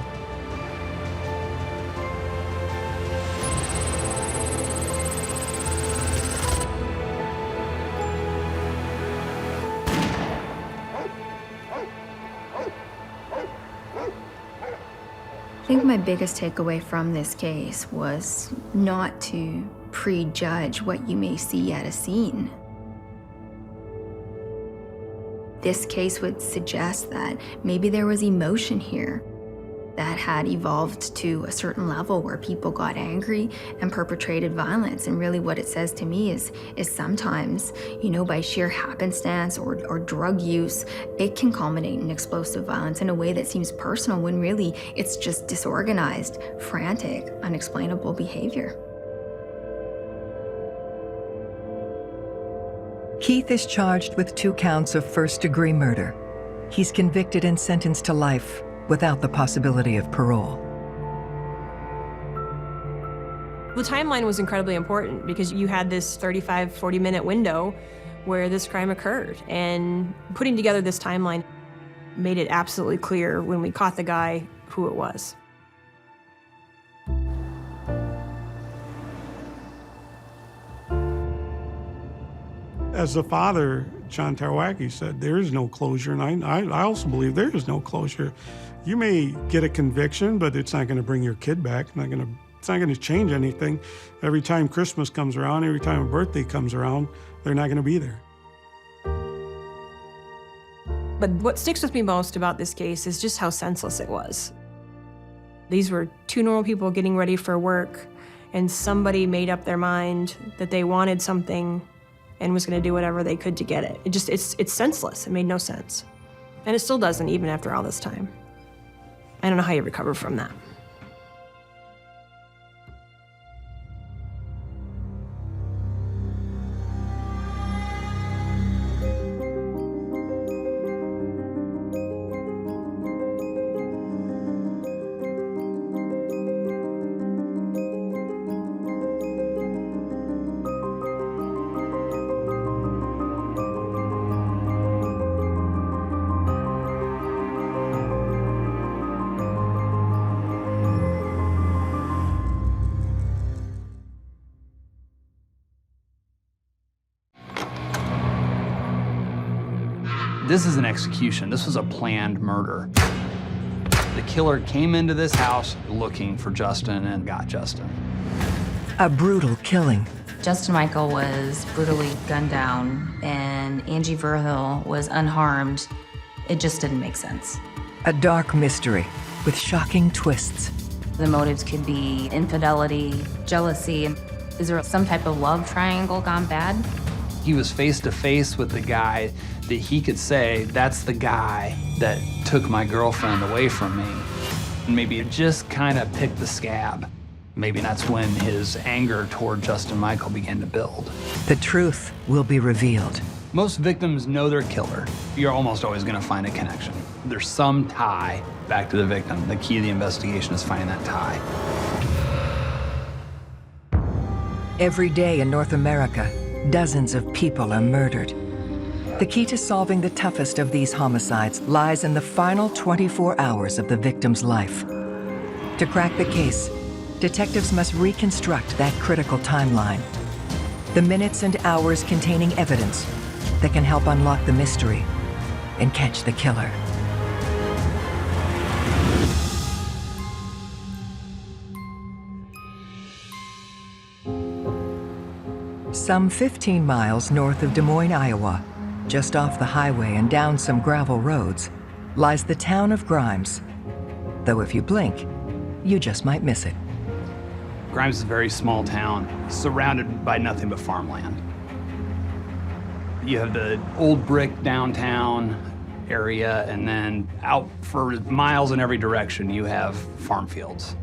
I think my biggest takeaway from this case was not to prejudge what you may see at a scene. This case would suggest that maybe there was emotion here that had evolved to a certain level where people got angry and perpetrated violence. And really what it says to me is sometimes, by sheer happenstance or drug use, it can culminate in explosive violence in a way that seems personal when really it's just disorganized, frantic, unexplainable behavior. Keith is charged with 2 counts of first-degree murder. He's convicted and sentenced to life without the possibility of parole. The timeline was incredibly important because you had this 35, 40-minute window where this crime occurred. And putting together this timeline made it absolutely clear when we caught the guy who it was. As the father, John Tarwaki, said, there is no closure, and I also believe there is no closure. You may get a conviction, but it's not going to bring your kid back. It's not going to change anything. Every time Christmas comes around, every time a birthday comes around, they're not going to be there. But what sticks with me most about this case is just how senseless it was. These were 2 normal people getting ready for work, and somebody made up their mind that they wanted something and was going to do whatever they could to get it. It's senseless. It made no sense. And it still doesn't, even after all this time. I don't know how you recover from that. This is an execution. This was a planned murder. The killer came into this house looking for Justin and got Justin. A brutal killing. Justin Michael was brutally gunned down, and Angie Verhill was unharmed. It just didn't make sense. A dark mystery with shocking twists. The motives could be infidelity, jealousy. Is there some type of love triangle gone bad? He was face to face with the guy that he could say, that's the guy that took my girlfriend away from me. And maybe it just kind of picked the scab. Maybe that's when his anger toward Justin Michael began to build. The truth will be revealed. Most victims know their killer. You're almost always going to find a connection. There's some tie back to the victim. The key to the investigation is finding that tie. Every day in North America, dozens of people are murdered. The key to solving the toughest of these homicides lies in the final 24 hours of the victim's life. To crack the case, detectives must reconstruct that critical timeline. The minutes and hours containing evidence that can help unlock the mystery and catch the killer. Some 15 miles north of Des Moines, Iowa, just off the highway and down some gravel roads, lies the town of Grimes. Though if you blink, you just might miss it. Grimes is a very small town, surrounded by nothing but farmland. You have the old brick downtown area, and then out for miles in every direction, you have farm fields.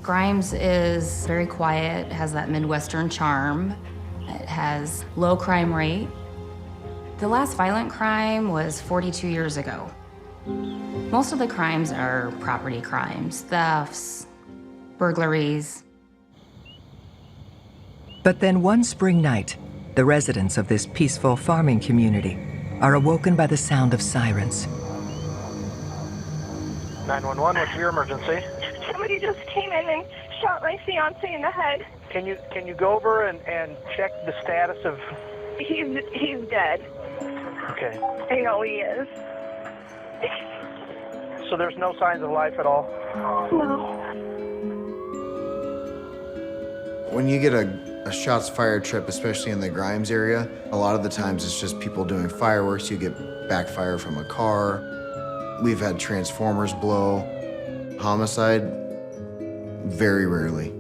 Grimes is very quiet, has that Midwestern charm. It has low crime rate. The last violent crime was 42 years ago. Most of the crimes are property crimes, thefts, burglaries. But then one spring night, the residents of this peaceful farming community are awoken by the sound of sirens. 911, what's your emergency? Somebody just came in and shot my fiance in the head. Can you go over and check the status of... He's dead. Okay. I know he is. So there's no signs of life at all? No. When you get a shots fired trip, especially in the Grimes area, a lot of the times it's just people doing fireworks. You get backfire from a car. We've had transformers blow. Homicide, very rarely.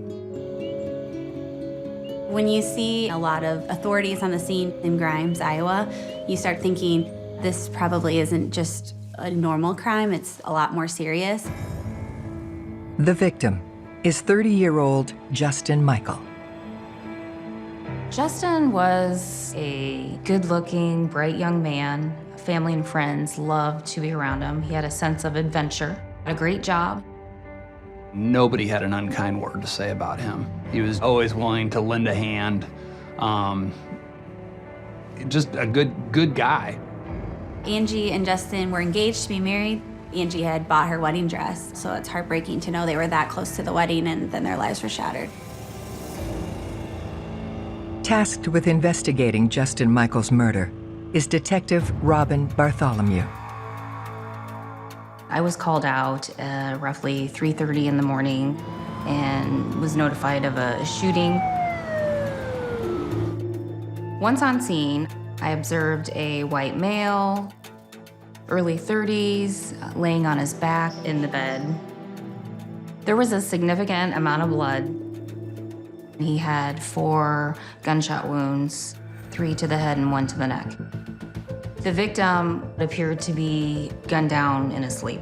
When you see a lot of authorities on the scene in Grimes, Iowa, you start thinking this probably isn't just a normal crime, it's a lot more serious. The victim is 30-year-old Justin Michael. Justin was a good-looking, bright young man. Family and friends loved to be around him. He had a sense of adventure, a great job. Nobody had an unkind word to say about him. He was always willing to lend a hand. Just a good guy. Angie and Justin were engaged to be married. Angie had bought her wedding dress, so it's heartbreaking to know they were that close to the wedding and then their lives were shattered. Tasked with investigating Justin Michael's murder is Detective Robin Bartholomew. I was called out roughly 3:30 in the morning and was notified of a shooting. Once on scene, I observed a white male, early 30s, laying on his back in the bed. There was a significant amount of blood. He had 4 gunshot wounds, 3 to the head and 1 to the neck. The victim appeared to be gunned down in his sleep.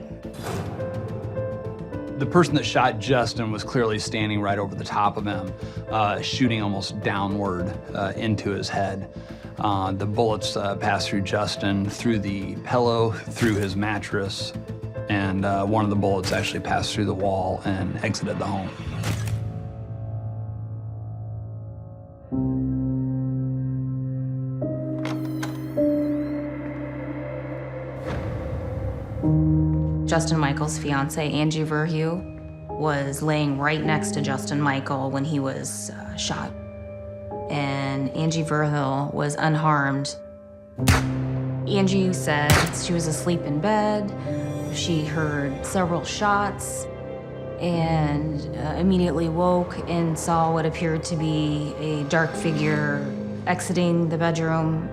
The person that shot Justin was clearly standing right over the top of him, shooting almost downward into his head. The bullets passed through Justin, through the pillow, through his mattress, and one of the bullets actually passed through the wall and exited the home. Justin Michael's fiance, Angie Verheume, was laying right next to Justin Michael when he was shot. And Angie Verheume was unharmed. Angie said she was asleep in bed. She heard several shots and immediately woke and saw what appeared to be a dark figure exiting the bedroom.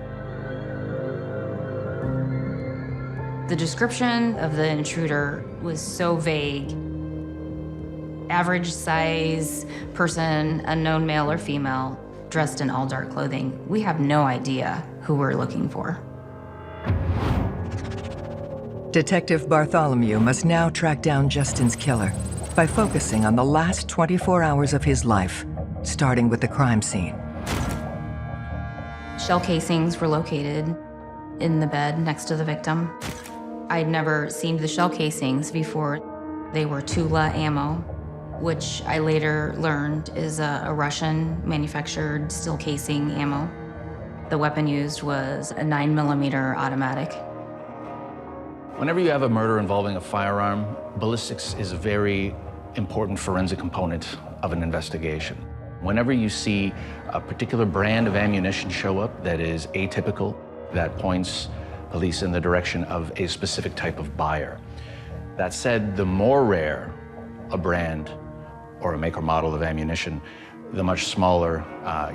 The description of the intruder was so vague. Average size person, unknown male or female, dressed in all dark clothing. We have no idea who we're looking for. Detective Bartholomew must now track down Justin's killer by focusing on the last 24 hours of his life, starting with the crime scene. Shell casings were located in the bed next to the victim. I'd never seen the shell casings before. They were Tula ammo, which I later learned is a Russian-manufactured steel casing ammo. The weapon used was a 9mm automatic. Whenever you have a murder involving a firearm, ballistics is a very important forensic component of an investigation. Whenever you see a particular brand of ammunition show up that is atypical, that points police in the direction of a specific type of buyer. That said, the more rare a brand or a make or model of ammunition, the much smaller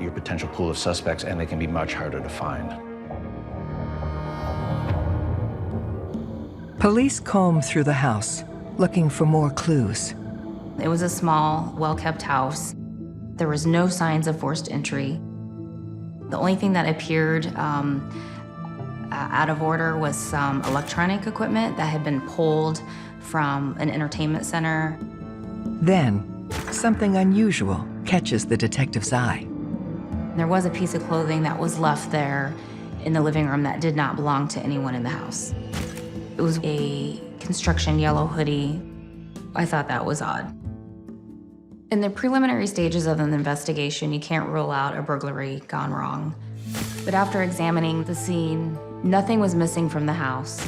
your potential pool of suspects, and they can be much harder to find. Police comb through the house, looking for more clues. It was a small, well-kept house. There was no signs of forced entry. The only thing that appeared out of order was some electronic equipment that had been pulled from an entertainment center. Then, something unusual catches the detective's eye. There was a piece of clothing that was left there in the living room that did not belong to anyone in the house. It was a construction yellow hoodie. I thought that was odd. In the preliminary stages of an investigation, you can't rule out a burglary gone wrong. But after examining the scene, nothing was missing from the house.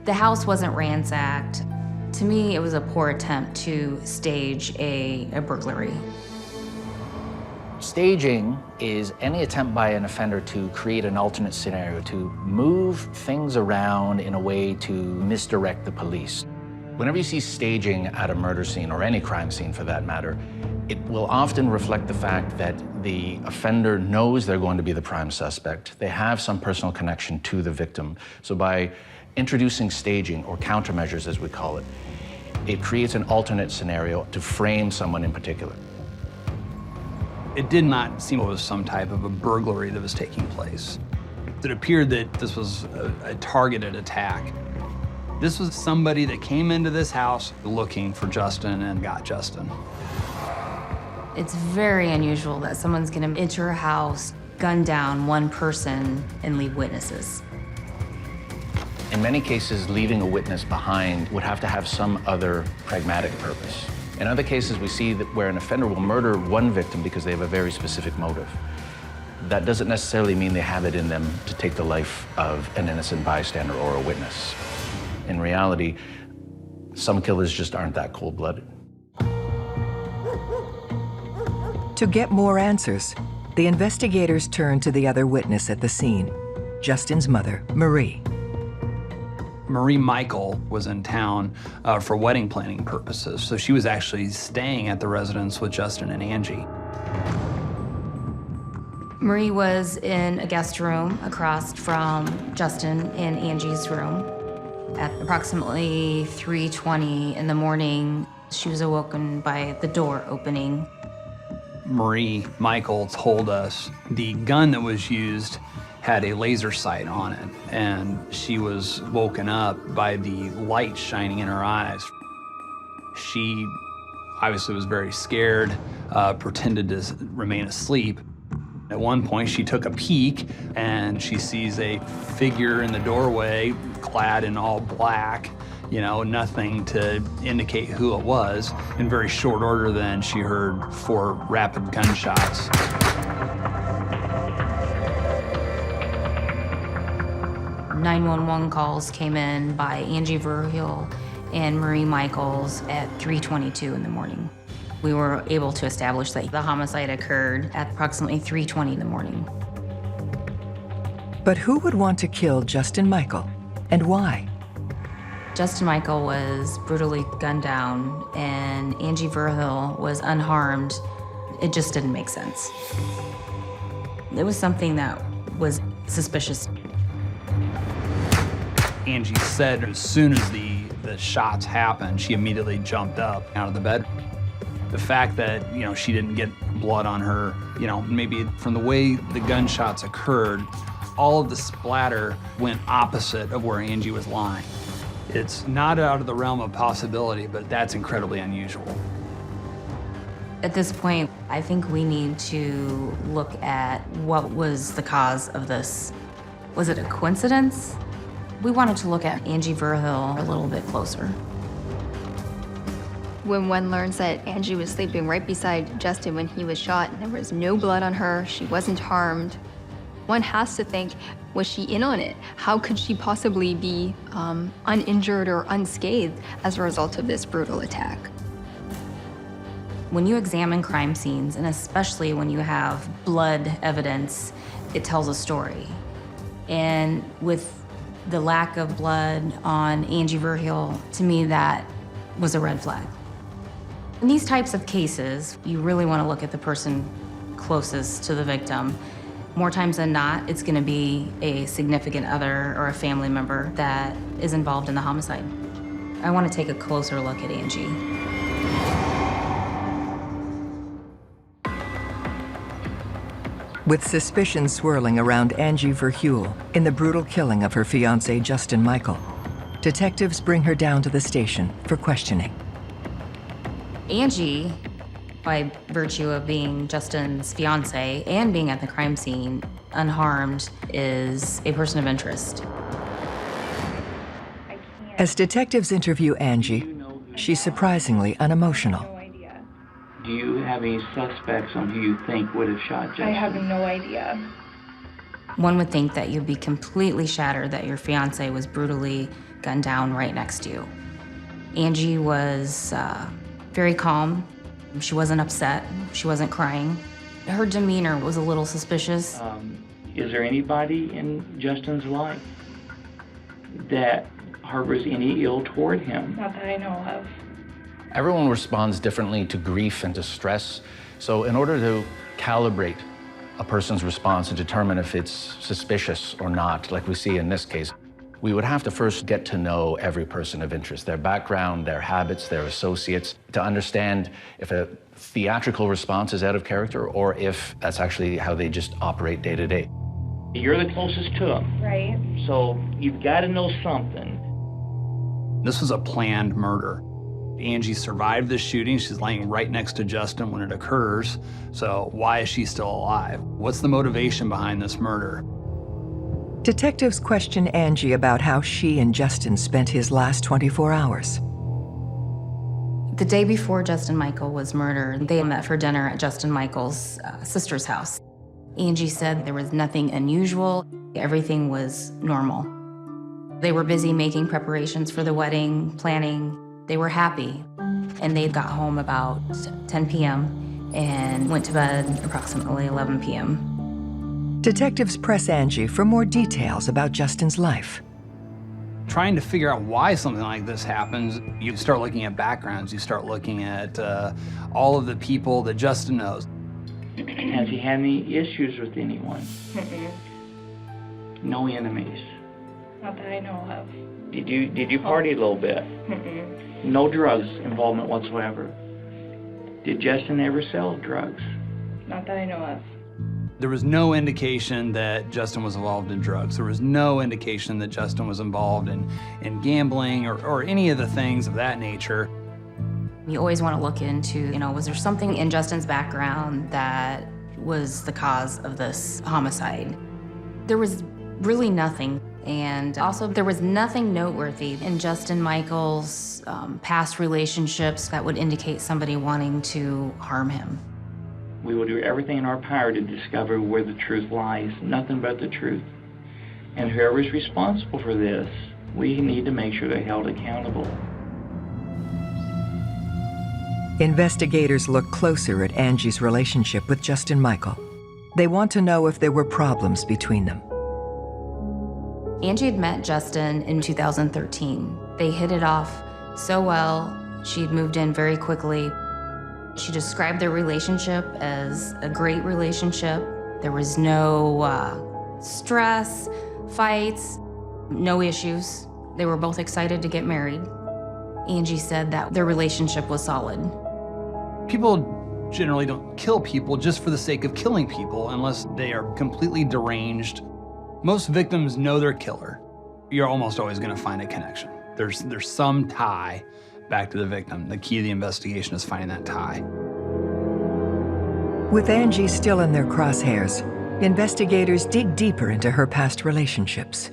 The house wasn't ransacked. To me, it was a poor attempt to stage a burglary. Staging is any attempt by an offender to create an alternate scenario, to move things around in a way to misdirect the police. Whenever you see staging at a murder scene, or any crime scene for that matter, it will often reflect the fact that the offender knows they're going to be the prime suspect. They have some personal connection to the victim. So by introducing staging, or countermeasures as we call it, it creates an alternate scenario to frame someone in particular. It did not seem it was some type of a burglary that was taking place. It appeared that this was a targeted attack. This was somebody that came into this house looking for Justin and got Justin. It's very unusual that someone's gonna enter a house, gun down one person, and leave witnesses. In many cases, leaving a witness behind would have to have some other pragmatic purpose. In other cases, we see that where an offender will murder one victim because they have a very specific motive. That doesn't necessarily mean they have it in them to take the life of an innocent bystander or a witness. In reality, some killers just aren't that cold-blooded. To get more answers, the investigators turn to the other witness at the scene, Justin's mother, Marie. Marie Michael was in town for wedding planning purposes, so she was actually staying at the residence with Justin and Angie. Marie was in a guest room across from Justin and Angie's room. At approximately 3:20 in the morning, she was awoken by the door opening. Marie Michael told us the gun that was used had a laser sight on it, and she was woken up by the light shining in her eyes. She obviously was very scared, pretended to remain asleep. At one point, she took a peek, and she sees a figure in the doorway clad in all black, you know, nothing to indicate who it was. In very short order then, she heard 4 rapid gunshots. .911 calls came in by Angie Verheul and Marie Michaels at 3:22 in the morning. We were able to establish that the homicide occurred at approximately 3:20 in the morning. But who would want to kill Justin Michael, and why? Justin Michael was brutally gunned down, and Angie Verheul was unharmed. It just didn't make sense. It was something that was suspicious. Angie said as soon as the shots happened, she immediately jumped up out of the bed. The fact that, you know, she didn't get blood on her, you know, maybe from the way the gunshots occurred, all of the splatter went opposite of where Angie was lying. It's not out of the realm of possibility, but that's incredibly unusual. At this point, I think we need to look at what was the cause of this. Was it a coincidence? We wanted to look at Angie Verheul a little bit closer. When one learns that Angie was sleeping right beside Justin when he was shot and there was no blood on her, she wasn't harmed, one has to think, Was she in on it? How could she possibly be uninjured or unscathed as a result of this brutal attack? When you examine crime scenes, and especially when you have blood evidence, it tells a story. And with the lack of blood on Angie Verheul, to me, that was a red flag. In these types of cases, you really want to look at the person closest to the victim. More times than not, it's going to be a significant other or a family member that is involved in the homicide. I want to take a closer look at Angie. With suspicion swirling around Angie Verheul in the brutal killing of her fiancé, Justin Michael, detectives bring her down to the station for questioning. Angie, by virtue of being Justin's fiance and being at the crime scene unharmed, is a person of interest. As detectives interview Angie, she's surprisingly unemotional. Do you have any suspects on who you think would have shot Justin? I have no idea. One would think that you'd be completely shattered that your fiance was brutally gunned down right next to you. Angie was very calm. She wasn't upset. She wasn't crying. Her demeanor was a little suspicious. Is there anybody in Justin's life that harbors any ill toward him? Not that I know of. Everyone responds differently to grief and to stress. So in order to calibrate a person's response and determine if it's suspicious or not, like we see in this case, we would have to first get to know every person of interest, their background, their habits, their associates, to understand if a theatrical response is out of character or if that's actually how they just operate day to day. You're the closest to him. Right. So you've got to know something. This was a planned murder. Angie survived this shooting. She's laying right next to Justin when it occurs. So why is she still alive? What's the motivation behind this murder? Detectives question Angie about how she and Justin spent his last 24 hours. The day before Justin Michael was murdered, they met for dinner at Justin Michael's sister's house. Angie said there was nothing unusual. Everything was normal. They were busy making preparations for the wedding, planning. They were happy, and they got home about 10 p.m. and went to bed approximately 11 p.m. Detectives press Angie for more details about Justin's life. Trying to figure out why something like this happens, you start looking at backgrounds, you start looking at all of the people that Justin knows. Has he had any issues with anyone? No enemies? Not that I know of. Did you party a little bit? No drugs involvement whatsoever. Did Justin ever sell drugs? Not that I know of. There was no indication that Justin was involved in drugs. There was no indication that Justin was involved in gambling or any of the things of that nature. You always want to look into, was there something in Justin's background that was the cause of this homicide? There was really nothing. And also, there was nothing noteworthy in Justin Michael's past relationships that would indicate somebody wanting to harm him. We will do everything in our power to discover where the truth lies, nothing but the truth. And whoever's responsible for this, we need to make sure they're held accountable. Investigators look closer at Angie's relationship with Justin Michael. They want to know if there were problems between them. Angie had met Justin in 2013. They hit it off so well. She'd moved in very quickly. She described their relationship as a great relationship. There was no stress, fights, no issues. They were both excited to get married. Angie said that their relationship was solid. People generally don't kill people just for the sake of killing people unless they are completely deranged. Most victims know their killer. You're almost always going to find a connection. There's some tie back to the victim. The key to the investigation is finding that tie. With Angie still in their crosshairs, investigators dig deeper into her past relationships.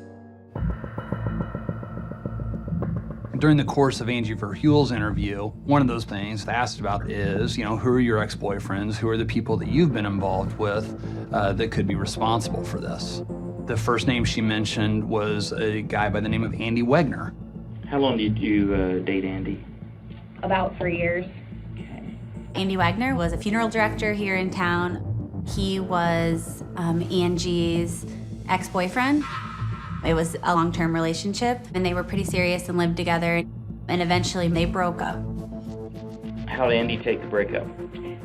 During the course of Angie Verheul's interview, one of those things asked about is, who are your ex-boyfriends? Who are the people that you've been involved with that could be responsible for this? The first name she mentioned was a guy by the name of Andy Wegner. How long did you date Andy? About 3 years. Andy Wagner was a funeral director here in town. He was Angie's ex-boyfriend. It was a long-term relationship, and they were pretty serious and lived together, and eventually they broke up. How did Andy take the breakup?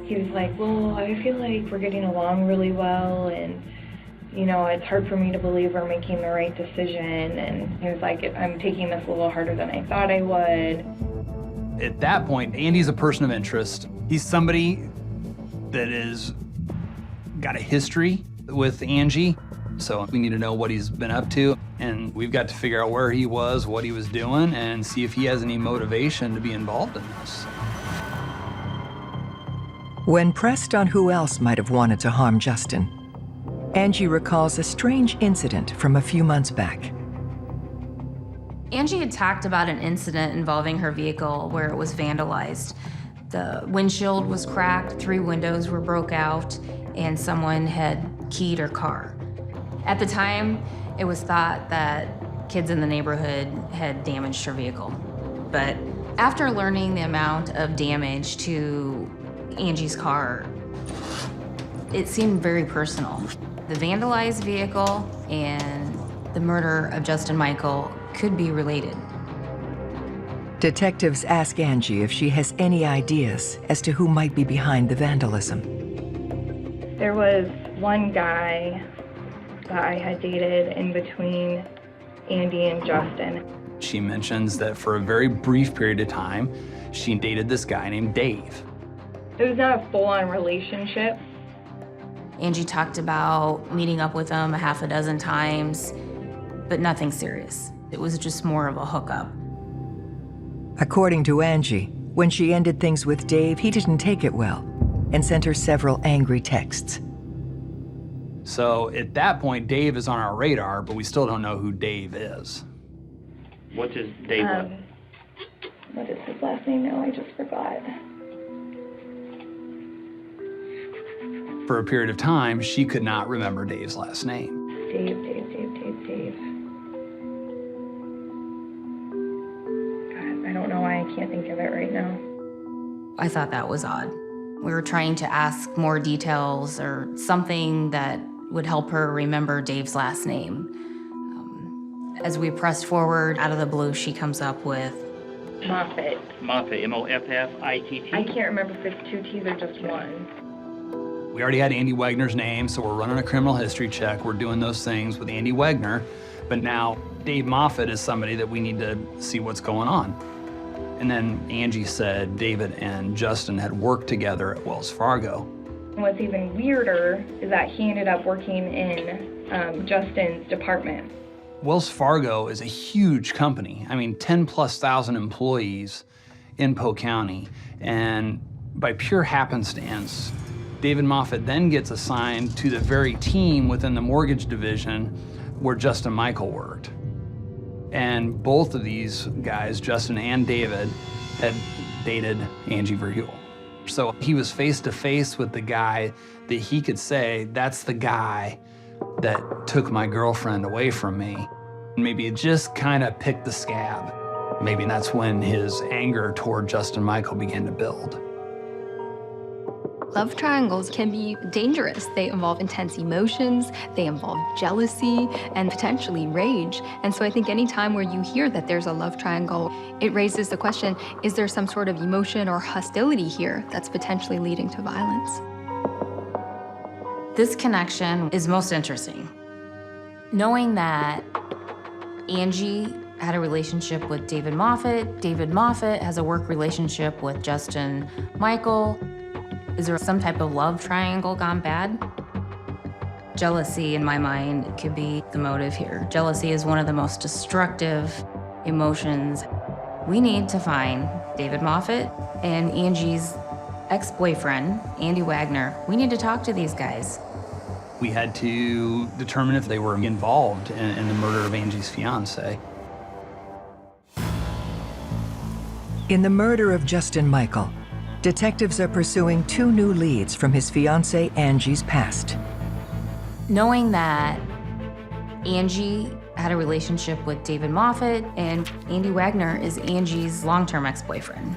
He was like, well, I feel like we're getting along really well, and you know, it's hard for me to believe we're making the right decision. And he was like, I'm taking this a little harder than I thought I would. At that point, Andy's a person of interest. He's somebody that is got a history with Angie, so we need to know what he's been up to, and we've got to figure out where he was, what he was doing, and see if he has any motivation to be involved in this. When pressed on who else might have wanted to harm Justin, Angie recalls a strange incident from a few months back. Angie had talked about an incident involving her vehicle where it was vandalized. The windshield was cracked, 3 windows were broke out, and someone had keyed her car. At the time, it was thought that kids in the neighborhood had damaged her vehicle. But after learning the amount of damage to Angie's car, it seemed very personal. The vandalized vehicle and the murder of Justin Michael could be related. Detectives ask Angie if she has any ideas as to who might be behind the vandalism. There was one guy that I had dated in between Andy and Justin. She mentions that for a very brief period of time, she dated this guy named Dave. It was not a full-on relationship. Angie talked about meeting up with him a half a dozen times, but nothing serious. It was just more of a hookup. According to Angie, when she ended things with Dave, he didn't take it well and sent her several angry texts. So at that point, Dave is on our radar, but we still don't know who Dave is. What's his Dave? What is his last name now? I just forgot. For a period of time, she could not remember Dave's last name. Dave. God, I don't know why I can't think of it right now. I thought that was odd. We were trying to ask more details or something that would help her remember Dave's last name. As we pressed forward, out of the blue, she comes up with Moffett. Moffett, M-O-F-F-I-T-T? I can't remember if it's 2 T's or just 1. We already had Andy Wegner's name, so we're running a criminal history check. We're doing those things with Andy Wegner, but now Dave Moffett is somebody that we need to see what's going on. And then Angie said David and Justin had worked together at Wells Fargo. And what's even weirder is that he ended up working in Justin's department. Wells Fargo is a huge company. I mean, 10,000+ employees in Polk County. And by pure happenstance, David Moffett then gets assigned to the very team within the mortgage division where Justin Michael worked. And both of these guys, Justin and David, had dated Angie Verheuvel. So he was face to face with the guy that he could say, that's the guy that took my girlfriend away from me. Maybe it just kind of picked the scab. Maybe that's when his anger toward Justin Michael began to build. Love triangles can be dangerous. They involve intense emotions, they involve jealousy, and potentially rage. And so I think any time where you hear that there's a love triangle, it raises the question, is there some sort of emotion or hostility here that's potentially leading to violence? This connection is most interesting. Knowing that Angie had a relationship with David Moffett has a work relationship with Justin Michael. Is there some type of love triangle gone bad? Jealousy, in my mind, could be the motive here. Jealousy is one of the most destructive emotions. We need to find David Moffett and Angie's ex-boyfriend, Andy Wagner. We need to talk to these guys. We had to determine if they were involved in the murder of Angie's fiance. In the murder of Justin Michael, detectives are pursuing 2 new leads from his fiancée Angie's past. Knowing that Angie had a relationship with David Moffett, and Andy Wagner is Angie's long-term ex-boyfriend.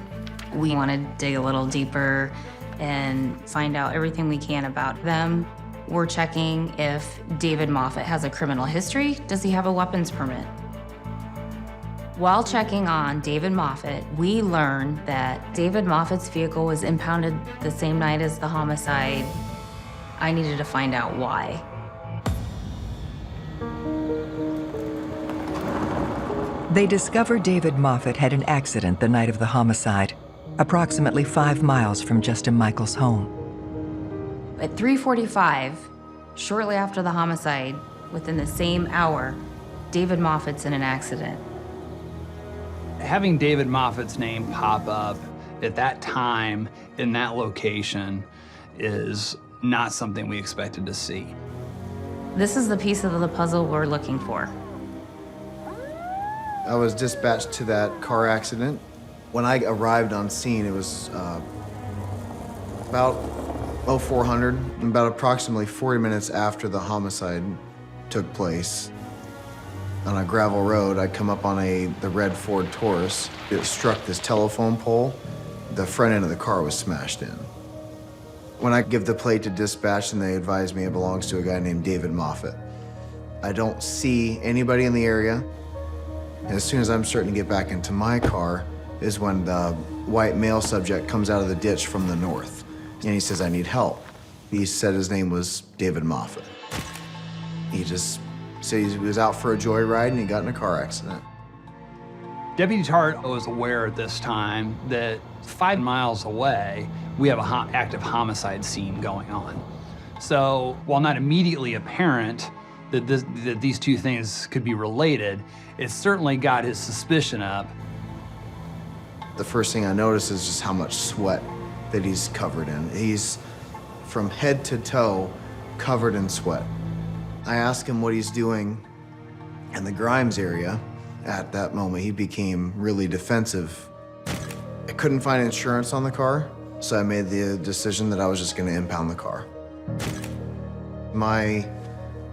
We want to dig a little deeper and find out everything we can about them. We're checking if David Moffett has a criminal history. Does he have a weapons permit? While checking on David Moffett, we learned that David Moffett's vehicle was impounded the same night as the homicide. I needed to find out why. They discovered David Moffett had an accident the night of the homicide, approximately 5 miles from Justin Michaels' home. At 3:45, shortly after the homicide, within the same hour, David Moffett's in an accident. Having David Moffett's name pop up at that time in that location is not something we expected to see. This is the piece of the puzzle we're looking for. I was dispatched to that car accident. When I arrived on scene, it was about 0400, about approximately 40 minutes after the homicide took place. On a gravel road, I come up on the red Ford Taurus. It struck this telephone pole. The front end of the car was smashed in. When I give the plate to dispatch and they advise me it belongs to a guy named David Moffett, I don't see anybody in the area. And as soon as I'm starting to get back into my car is when the white male subject comes out of the ditch from the north. And he says, I need help. He said his name was David Moffett. He just said he was out for a joyride and he got in a car accident. Deputy Tart was aware at this time that 5 miles away, we have an active homicide scene going on. So while not immediately apparent that these two things could be related, it certainly got his suspicion up. The first thing I noticed is just how much sweat that he's covered in. He's from head to toe covered in sweat. I asked him what he's doing in the Grimes area. At that moment, he became really defensive. I couldn't find insurance on the car, so I made the decision that I was just gonna impound the car. My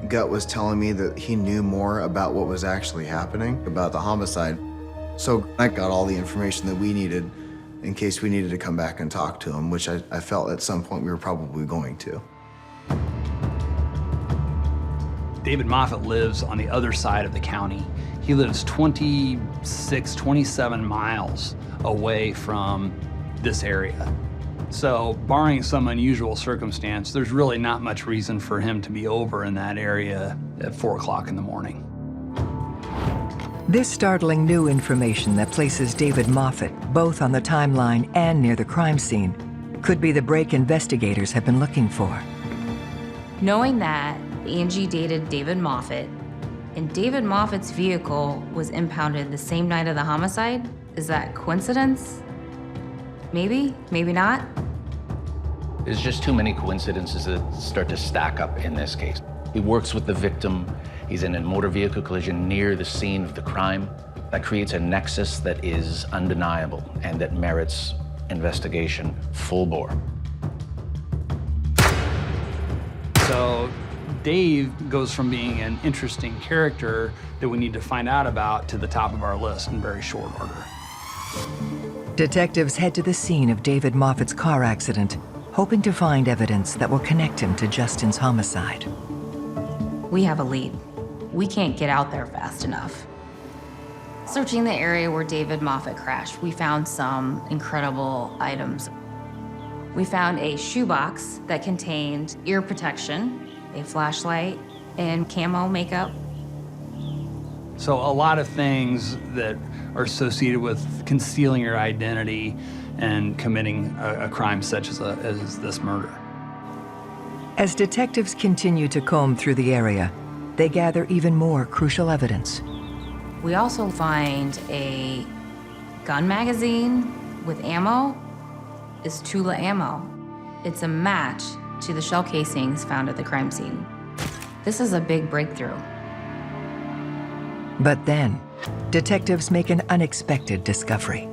gut was telling me that he knew more about what was actually happening, about the homicide. So I got all the information that we needed in case we needed to come back and talk to him, which I felt at some point we were probably going to. David Moffett lives on the other side of the county. He lives 26, 27 miles away from this area. So barring some unusual circumstance, there's really not much reason for him to be over in that area at 4 o'clock in the morning. This startling new information that places David Moffett both on the timeline and near the crime scene could be the break investigators have been looking for. Knowing that Angie dated David Moffett, and David Moffett's vehicle was impounded the same night of the homicide, is that coincidence? Maybe, maybe not. There's just too many coincidences that start to stack up in this case. He works with the victim. He's in a motor vehicle collision near the scene of the crime. That creates a nexus that is undeniable and that merits investigation full bore. So Dave goes from being an interesting character that we need to find out about to the top of our list in very short order. Detectives head to the scene of David Moffett's car accident, hoping to find evidence that will connect him to Justin's homicide. We have a lead. We can't get out there fast enough. Searching the area where David Moffett crashed, we found some incredible items. We found a shoebox that contained ear protection, a flashlight, and camo makeup. So a lot of things that are associated with concealing your identity and committing a crime such as this murder. As detectives continue to comb through the area, they gather even more crucial evidence. We also find a gun magazine with ammo. It's Tula ammo. It's a match to the shell casings found at the crime scene. This is a big breakthrough. But then, detectives make an unexpected discovery.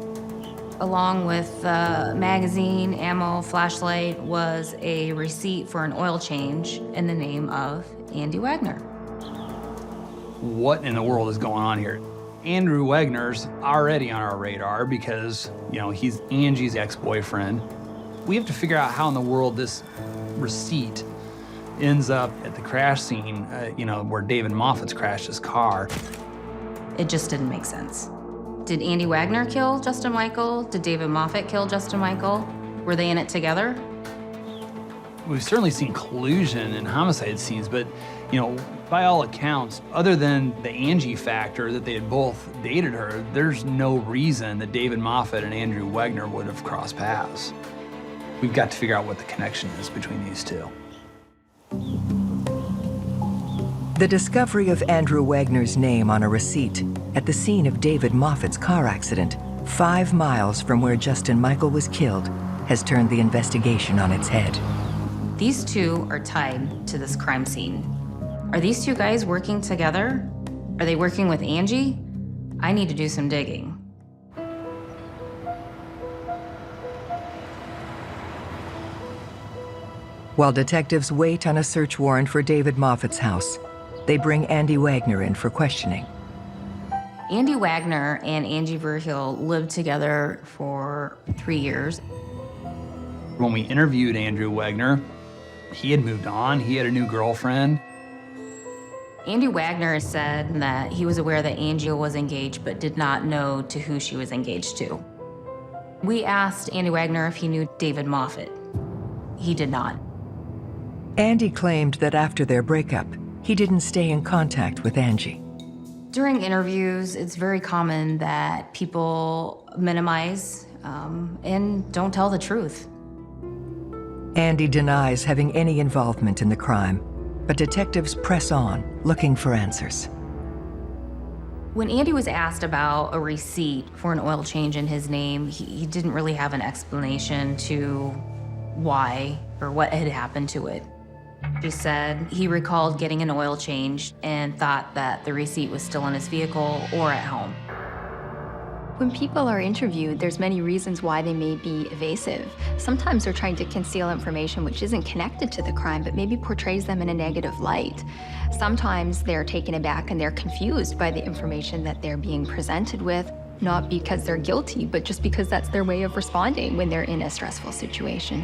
Along with the magazine, ammo, flashlight was a receipt for an oil change in the name of Andy Wagner. what in the world is going on here? Andrew Wegner's already on our radar because, you know, he's Angie's ex-boyfriend. We have to figure out how in the world this receipt ends up at the crash scene, you know, where David Moffett's crashed his car. It just didn't make sense. Did Andy Wagner kill Justin Michael? Did David Moffett kill Justin Michael? Were they in it together? We've certainly seen collusion in homicide scenes, but, you know, by all accounts, other than the Angie factor that they had both dated her, there's no reason that David Moffett and Andrew Wagner would have crossed paths. We've got to figure out what the connection is between these two. The discovery of Andrew Wagner's name on a receipt at the scene of David Moffett's car accident, 5 miles from where Justin Michael was killed, has turned the investigation on its head. These two are tied to this crime scene. Are these two guys working together? Are they working with Angie? I need to do some digging. While detectives wait on a search warrant for David Moffett's house, they bring Andy Wagner in for questioning. Andy Wagner and Angie Verheul lived together for 3 years. When we interviewed Andrew Wagner, he had moved on, he had a new girlfriend. Andy Wagner said that he was aware that Angie was engaged but did not know to who she was engaged to. We asked Andy Wagner if he knew David Moffett. He did not. Andy claimed that after their breakup, he didn't stay in contact with Angie. During interviews, it's very common that people minimize and don't tell the truth. Andy denies having any involvement in the crime, but detectives press on, looking for answers. When Andy was asked about a receipt for an oil change in his name, he didn't really have an explanation to why or what had happened to it. He said he recalled getting an oil change and thought that the receipt was still in his vehicle or at home. When people are interviewed, there's many reasons why they may be evasive. Sometimes they're trying to conceal information which isn't connected to the crime, but maybe portrays them in a negative light. Sometimes they're taken aback and they're confused by the information that they're being presented with, not because they're guilty, but just because that's their way of responding when they're in a stressful situation.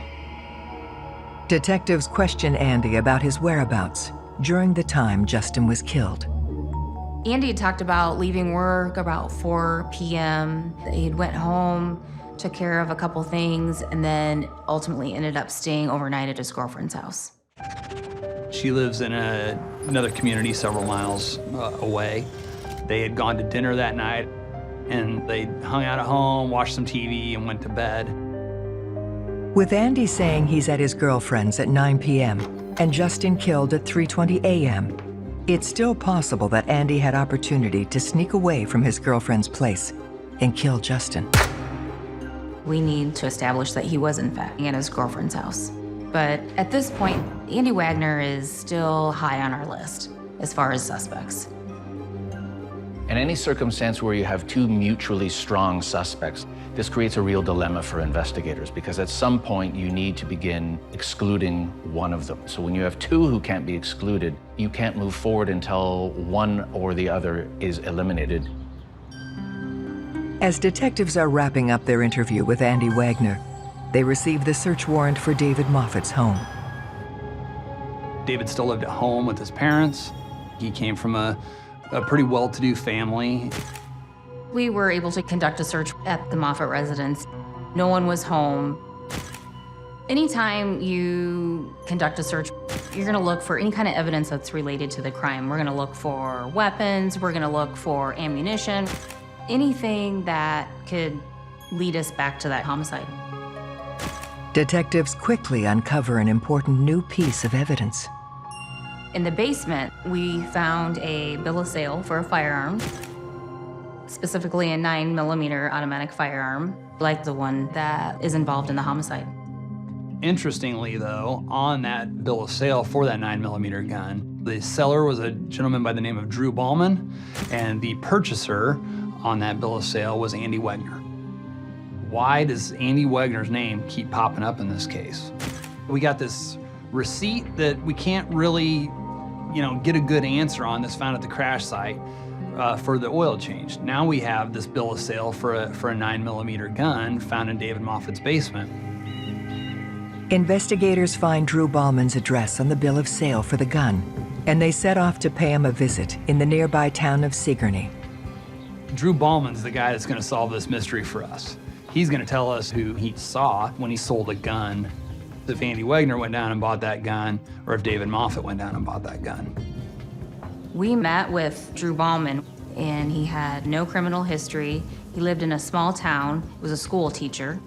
Detectives question Andy about his whereabouts during the time Justin was killed. Andy had talked about leaving work about 4 p.m. He went home, took care of a couple things, and then ultimately ended up staying overnight at his girlfriend's house. She lives in another community several miles away. They had gone to dinner that night, and they hung out at home, watched some TV, and went to bed. With Andy saying he's at his girlfriend's at 9 p.m. and Justin killed at 3:20 a.m., it's still possible that Andy had opportunity to sneak away from his girlfriend's place and kill Justin. We need to establish that he was in fact at his girlfriend's house. But at this point, Andy Wagner is still high on our list as far as suspects. In any circumstance where you have two mutually strong suspects, this creates a real dilemma for investigators because at some point you need to begin excluding one of them. So when you have two who can't be excluded, you can't move forward until one or the other is eliminated. As detectives are wrapping up their interview with Andy Wagner, they receive the search warrant for David Moffett's home. David still lived at home with his parents. He came from a pretty well-to-do family. We were able to conduct a search at the Moffett residence. No one was home. Anytime you conduct a search, you're gonna look for any kind of evidence that's related to the crime. We're gonna look for weapons, we're gonna look for ammunition, anything that could lead us back to that homicide. Detectives quickly uncover an important new piece of evidence. In the basement, we found a bill of sale for a firearm, specifically a 9mm automatic firearm, like the one that is involved in the homicide. Interestingly, though, on that bill of sale for that 9mm gun, the seller was a gentleman by the name of Drew Ballman, and the purchaser on that bill of sale was Andy Wagner. Why does Andy Wagner's name keep popping up in this case? We got this receipt that we can't really get a good answer on that's found at the crash site for the oil change. Now we have this bill of sale for a 9mm gun found in David Moffett's basement. Investigators find Drew Ballman's address on the bill of sale for the gun, and they set off to pay him a visit in the nearby town of Sigourney. Drew Ballman's the guy that's going to solve this mystery for us. He's going to tell us who he saw when he sold a gun, if Andy Wegner went down and bought that gun, or if David Moffett went down and bought that gun. We met with Drew Ballman, and he had no criminal history. He lived in a small town, was a school teacher.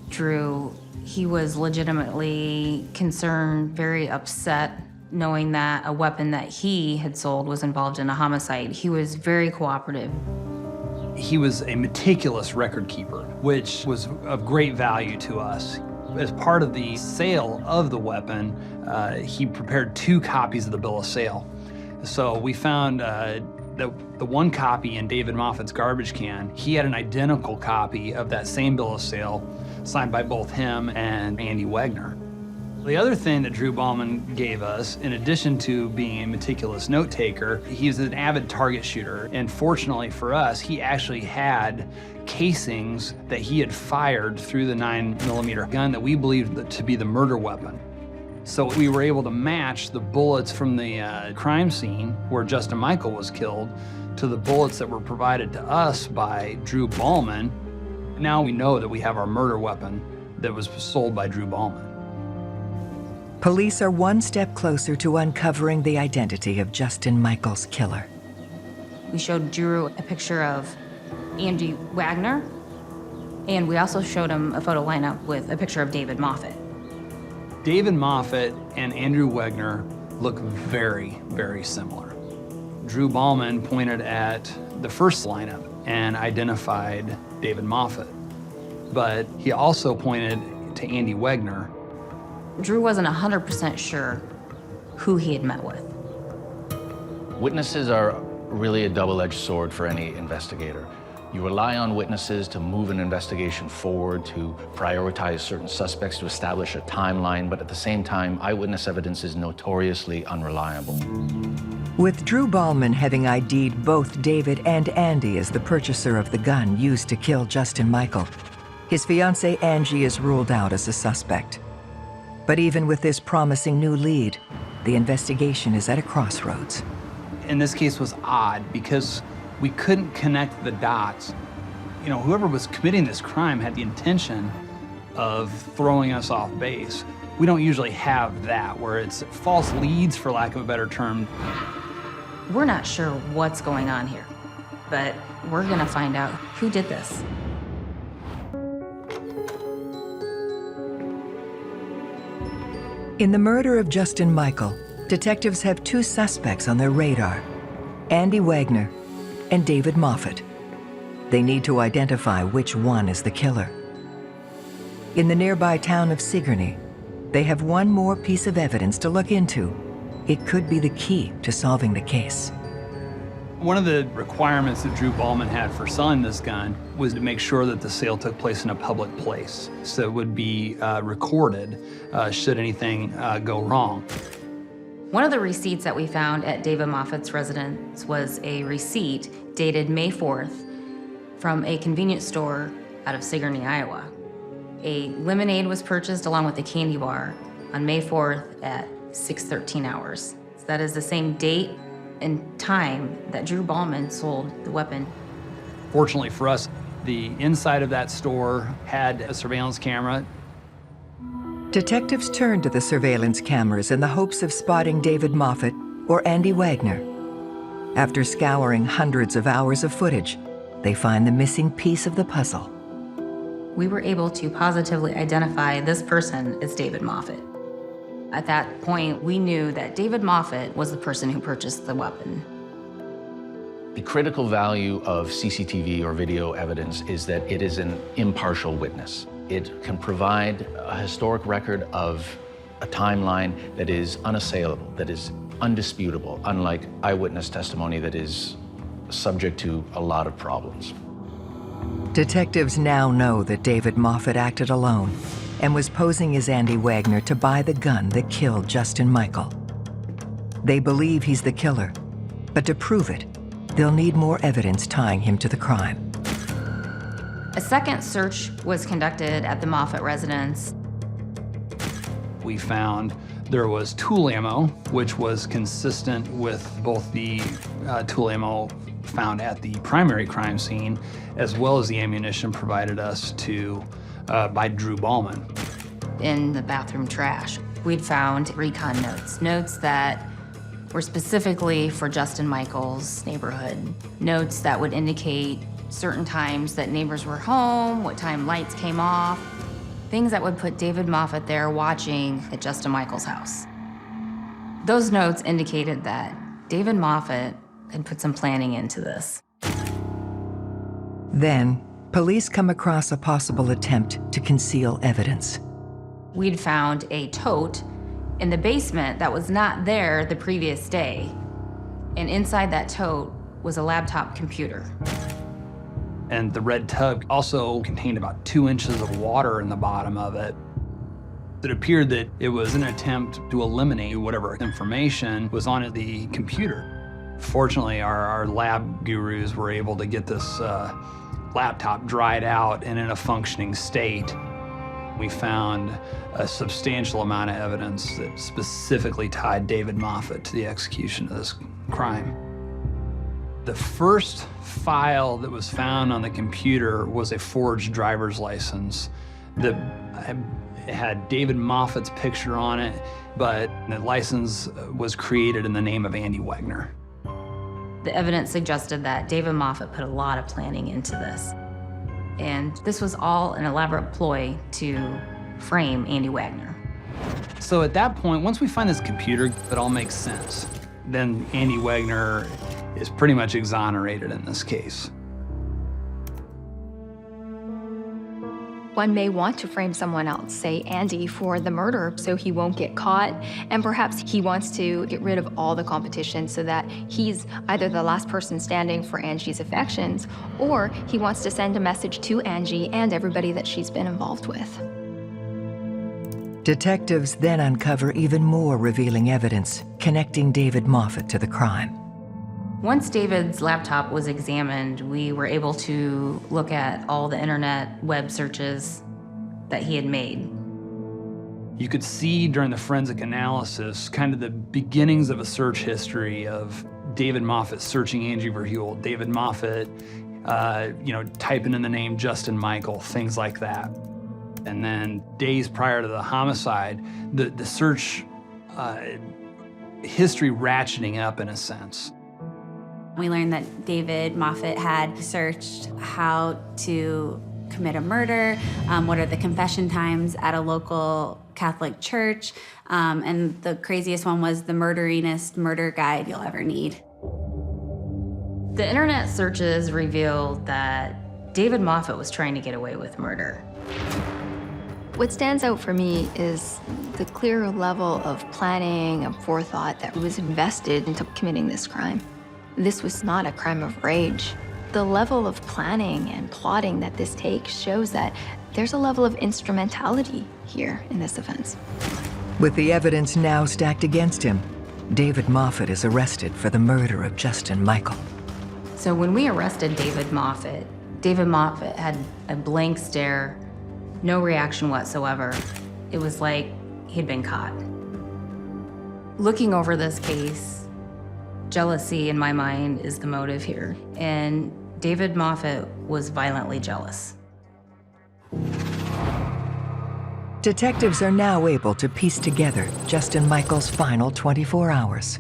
Drew, he was legitimately concerned, very upset, knowing that a weapon that he had sold was involved in a homicide. He was very cooperative. He was a meticulous record keeper, which was of great value to us. As part of the sale of the weapon, he prepared 2 copies of the bill of sale. So we found the one copy in David Moffett's garbage can. He had an identical copy of that same bill of sale signed by both him and Andy Wegner. The other thing that Drew Ballman gave us, in addition to being a meticulous note taker, he's an avid target shooter. And fortunately for us, he actually had casings that he had fired through the 9mm gun that we believed to be the murder weapon. So we were able to match the bullets from the crime scene where Justin Michael was killed to the bullets that were provided to us by Drew Ballman. Now we know that we have our murder weapon that was sold by Drew Ballman. Police are one step closer to uncovering the identity of Justin Michael's killer. We showed Drew a picture of Andy Wegner, and we also showed him a photo lineup with a picture of David Moffett. David Moffett and Andrew Wegner look very, very similar. Drew Ballman pointed at the first lineup and identified David Moffett, but he also pointed to Andy Wegner. Drew wasn't 100% sure who he had met with. Witnesses are really a double-edged sword for any investigator. You rely on witnesses to move an investigation forward, to prioritize certain suspects, to establish a timeline, but at the same time, eyewitness evidence is notoriously unreliable. With Drew Ballman having ID'd both David and Andy as the purchaser of the gun used to kill Justin Michael, his fiancée Angie is ruled out as a suspect. But even with this promising new lead, the investigation is at a crossroads. And this case was odd because we couldn't connect the dots. Whoever was committing this crime had the intention of throwing us off base. We don't usually have that, where it's false leads, for lack of a better term. We're not sure what's going on here, but we're gonna find out who did this. In the murder of Justin Michael, detectives have 2 suspects on their radar: Andy Wegner and David Moffett. They need to identify which one is the killer. In the nearby town of Sigourney, they have one more piece of evidence to look into. It could be the key to solving the case. One of the requirements that Drew Ballman had for selling this gun was to make sure that the sale took place in a public place, so it would be recorded should anything go wrong. One of the receipts that we found at David Moffett's residence was a receipt dated May 4th from a convenience store out of Sigourney, Iowa. A lemonade was purchased along with a candy bar on May 4th at 6:13 hours. So that is the same date and time that Drew Ballman sold the weapon. Fortunately for us, the inside of that store had a surveillance camera. Detectives turn to the surveillance cameras in the hopes of spotting David Moffett or Andy Wegner. After scouring hundreds of hours of footage, they find the missing piece of the puzzle. We were able to positively identify this person as David Moffett. At that point, we knew that David Moffett was the person who purchased the weapon. The critical value of CCTV or video evidence is that it is an impartial witness. It can provide a historic record of a timeline that is unassailable, that is undisputable, unlike eyewitness testimony that is subject to a lot of problems. Detectives now know that David Moffett acted alone and was posing as Andy Wegner to buy the gun that killed Justin Michael. They believe he's the killer, but to prove it, they'll need more evidence tying him to the crime. A second search was conducted at the Moffett residence. We found there was tool ammo, which was consistent with both the tool ammo found at the primary crime scene, as well as the ammunition provided us by Drew Ballman. In the bathroom trash, we'd found recon notes that were specifically for Justin Michael's neighborhood. Notes that would indicate certain times that neighbors were home, what time lights came off, things that would put David Moffett there watching at Justin Michael's house. Those notes indicated that David Moffett had put some planning into this. Then, police come across a possible attempt to conceal evidence. We'd found a tote in the basement that was not there the previous day. And inside that tote was a laptop computer. And the red tub also contained about 2 inches of water in the bottom of it. It appeared that it was an attempt to eliminate whatever information was on the computer. Fortunately, our lab gurus were able to get this laptop dried out and in a functioning state. We found a substantial amount of evidence that specifically tied David Moffett to the execution of this crime. The first file that was found on the computer was a forged driver's license that had David Moffett's picture on it, but the license was created in the name of Andy Wagner. The evidence suggested that David Moffett put a lot of planning into this. And this was all an elaborate ploy to frame Andy Wagner. So at that point, once we find this computer, it all makes sense. Then Andy Wagner is pretty much exonerated in this case. One may want to frame someone else, say Andy, for the murder so he won't get caught, and perhaps he wants to get rid of all the competition so that he's either the last person standing for Angie's affections, or he wants to send a message to Angie and everybody that she's been involved with. Detectives then uncover even more revealing evidence connecting David Moffett to the crime. Once David's laptop was examined, we were able to look at all the internet web searches that he had made. You could see during the forensic analysis kind of the beginnings of a search history of David Moffett searching Angie Verheuel, David Moffett, typing in the name Justin Michael, things like that. And then days prior to the homicide, the search history ratcheting up in a sense. We learned that David Moffett had searched how to commit a murder, what are the confession times at a local Catholic church, and the craziest one was the murderinest murder guide you'll ever need. The internet searches revealed that David Moffett was trying to get away with murder. What stands out for me is the clear level of planning and forethought that was invested into committing this crime. This was not a crime of rage. The level of planning and plotting that this takes shows that there's a level of instrumentality here in this offense. With the evidence now stacked against him, David Moffett is arrested for the murder of Justin Michael. So when we arrested David Moffett had a blank stare, no reaction whatsoever. It was like he'd been caught. Looking over this case, jealousy in my mind is the motive here, and David Moffett was violently jealous. Detectives are now able to piece together Justin Michael's final 24 hours.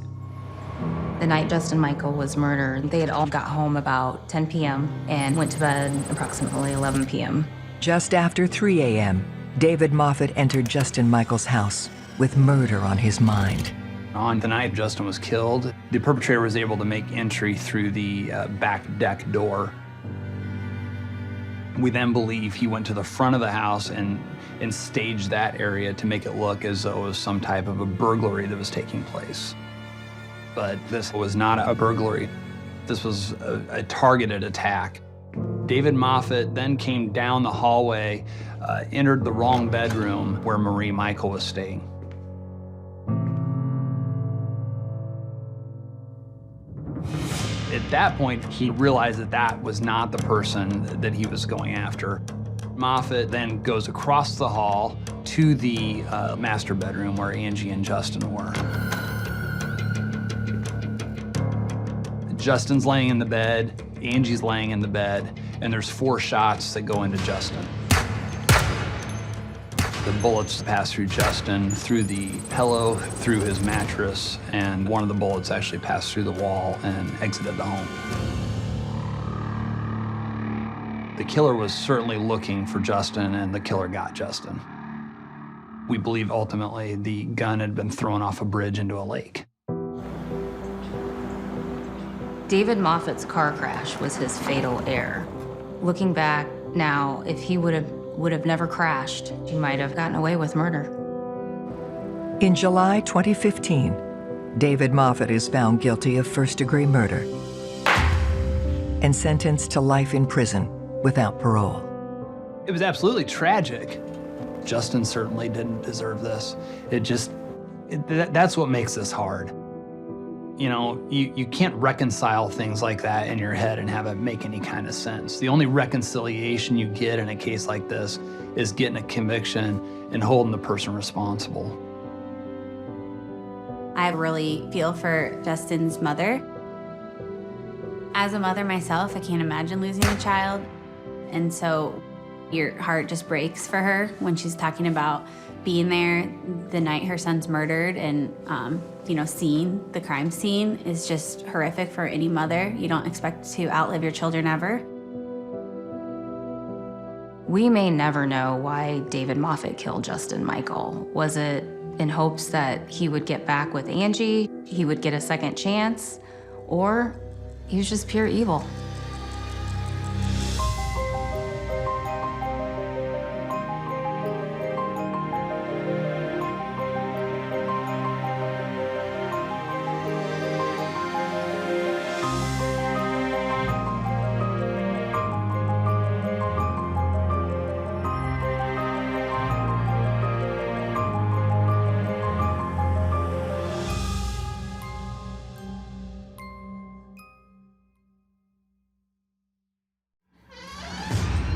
The night Justin Michael was murdered, they had all got home about 10 p.m. and went to bed approximately 11 p.m. Just after 3 a.m., David Moffett entered Justin Michael's house with murder on his mind. On the night Justin was killed, the perpetrator was able to make entry through the back deck door. We then believe he went to the front of the house and staged that area to make it look as though it was some type of a burglary that was taking place. But this was not a burglary. This was a targeted attack. David Moffett then came down the hallway, entered the wrong bedroom where Marie Michael was staying. At that point, he realized that that was not the person that he was going after. Moffett then goes across the hall to the master bedroom where Angie and Justin were. Justin's laying in the bed, Angie's laying in the bed, and there's 4 shots that go into Justin. The bullets pass through Justin, through the pillow, through his mattress, and one of the bullets actually passed through the wall and exited the home. The killer was certainly looking for Justin, and the killer got Justin. We believe ultimately the gun had been thrown off a bridge into a lake. David Moffett's car crash was his fatal error. Looking back now, if he would have never crashed, he might have gotten away with murder. In July 2015, David Moffett is found guilty of first-degree murder and sentenced to life in prison without parole. It was absolutely tragic. Justin certainly didn't deserve this. That's what makes this hard. You know, you can't reconcile things like that in your head and have it make any kind of sense. The only reconciliation you get in a case like this is getting a conviction and holding the person responsible. I really feel for Justin's mother. As a mother myself, I can't imagine losing a child. And so your heart just breaks for her when she's talking about being there the night her son's murdered, and seeing the crime scene is just horrific for any mother. You don't expect to outlive your children ever. We may never know why David Moffett killed Justin Michael. Was it in hopes that he would get back with Angie, he would get a second chance, or he was just pure evil?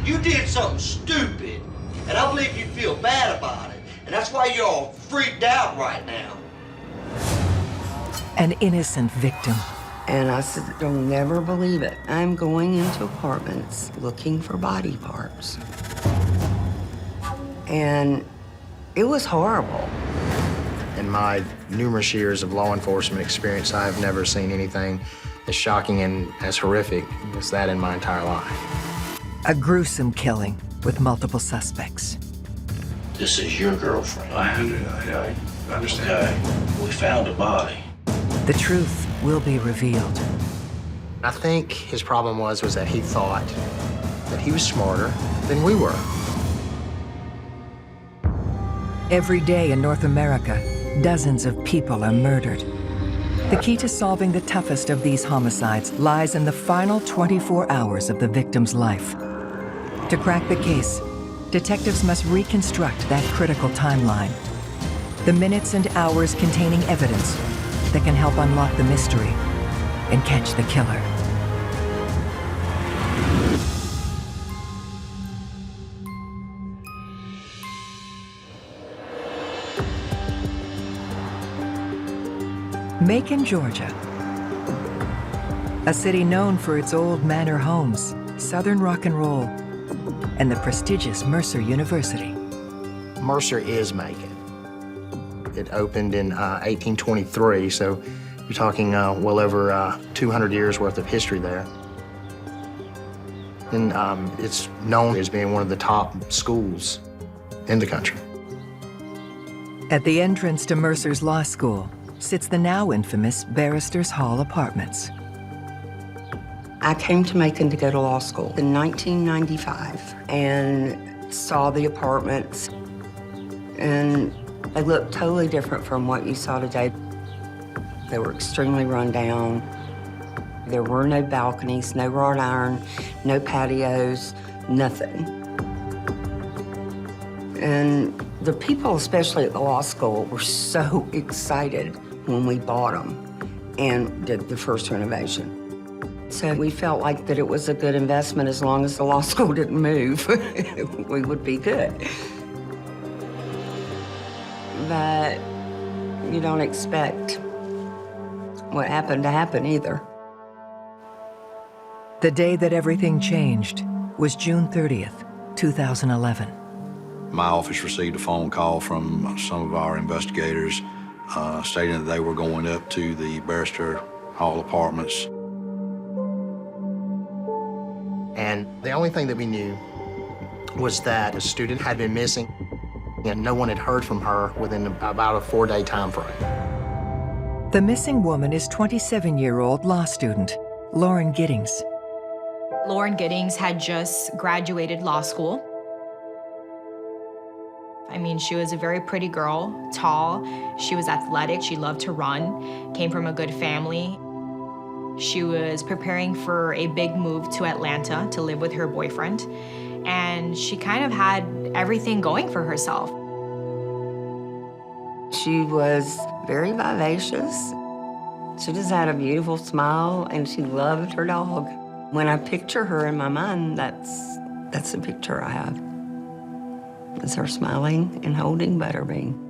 You did something stupid, and I believe you feel bad about it, and that's why you're all freaked out right now. An innocent victim. And I said, you'll never believe it. I'm going into apartments looking for body parts. And it was horrible. In my numerous years of law enforcement experience, I've never seen anything as shocking and as horrific as that in my entire life. A gruesome killing with multiple suspects. This is your girlfriend. I understand. Okay. We found a body. The truth will be revealed. I think his problem was that he thought that he was smarter than we were. Every day in North America, dozens of people are murdered. The key to solving the toughest of these homicides lies in the final 24 hours of the victim's life. To crack the case, detectives must reconstruct that critical timeline. The minutes and hours containing evidence that can help unlock the mystery and catch the killer. Macon, Georgia. A city known for its old manor homes, Southern rock and roll, and the prestigious Mercer University. Mercer is Macon. It opened in 1823, so you're talking well over 200 years worth of history there. And it's known as being one of the top schools in the country. At the entrance to Mercer's law school sits the now infamous Barristers Hall Apartments. I came to Macon to go to law school in 1995 and saw the apartments, and they looked totally different from what you saw today. They were extremely run down. There were no balconies, no wrought iron, no patios, nothing. And the people, especially at the law school, were so excited when we bought them and did the first renovation. So we felt like that it was a good investment as long as the law school didn't move. We would be good. But you don't expect what happened to happen either. The day that everything changed was June 30th, 2011. My office received a phone call from some of our investigators stating that they were going up to the Barrister Hall Apartments. And the only thing that we knew was that a student had been missing and no one had heard from her within about a 4-day time frame. The missing woman is 27-year-old law student Lauren Giddings. Lauren Giddings had just graduated law school. I mean, she was a very pretty girl, tall. She was athletic. She loved to run, came from a good family. She was preparing for a big move to Atlanta to live with her boyfriend. And she kind of had everything going for herself. She was very vivacious. She just had a beautiful smile, and she loved her dog. When I picture her in my mind, that's the picture I have. It's her smiling and holding Butterbean.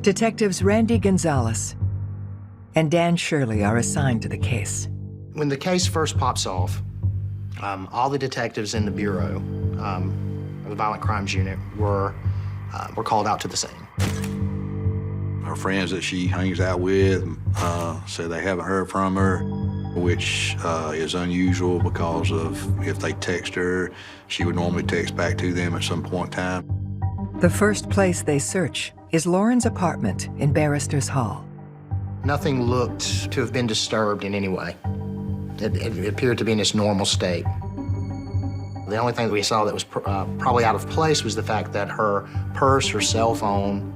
Detectives Randy Gonzalez and Dan Shirley are assigned to the case. When the case first pops off, all the detectives in the Bureau, the Violent Crimes Unit, were called out to the scene. Her friends that she hangs out with said they haven't heard from her, which is unusual because of if they text her, she would normally text back to them at some point in time. The first place they search is Lauren's apartment in Barrister's Hall. Nothing looked to have been disturbed in any way. It appeared to be in its normal state. The only thing that we saw that was probably out of place was the fact that her purse, her cell phone,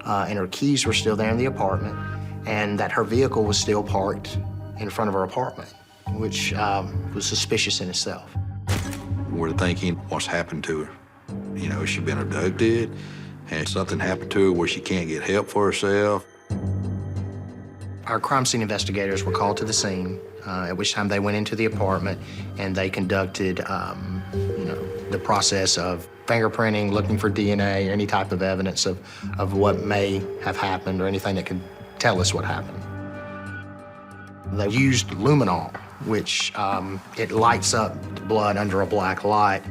and her keys were still there in the apartment, and that her vehicle was still parked in front of her apartment, which was suspicious in itself. We're thinking, what's happened to her? You know, has she been abducted? Has something happened to her where she can't get help for herself? Our crime scene investigators were called to the scene, at which time they went into the apartment and they conducted, the process of fingerprinting, looking for DNA, any type of evidence of what may have happened or anything that could tell us what happened. They used luminol, which it lights up the blood under a black light.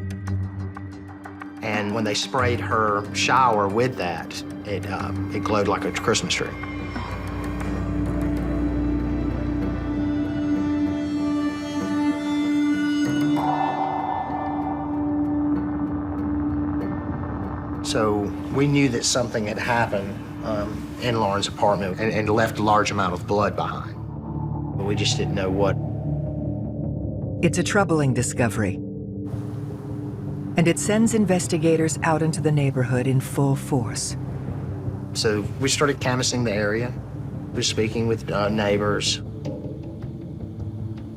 And when they sprayed her shower with that, it glowed like a Christmas tree. So we knew that something had happened in Lauren's apartment and left a large amount of blood behind. But we just didn't know what. It's a troubling discovery, and it sends investigators out into the neighborhood in full force. So we started canvassing the area. We were speaking with neighbors.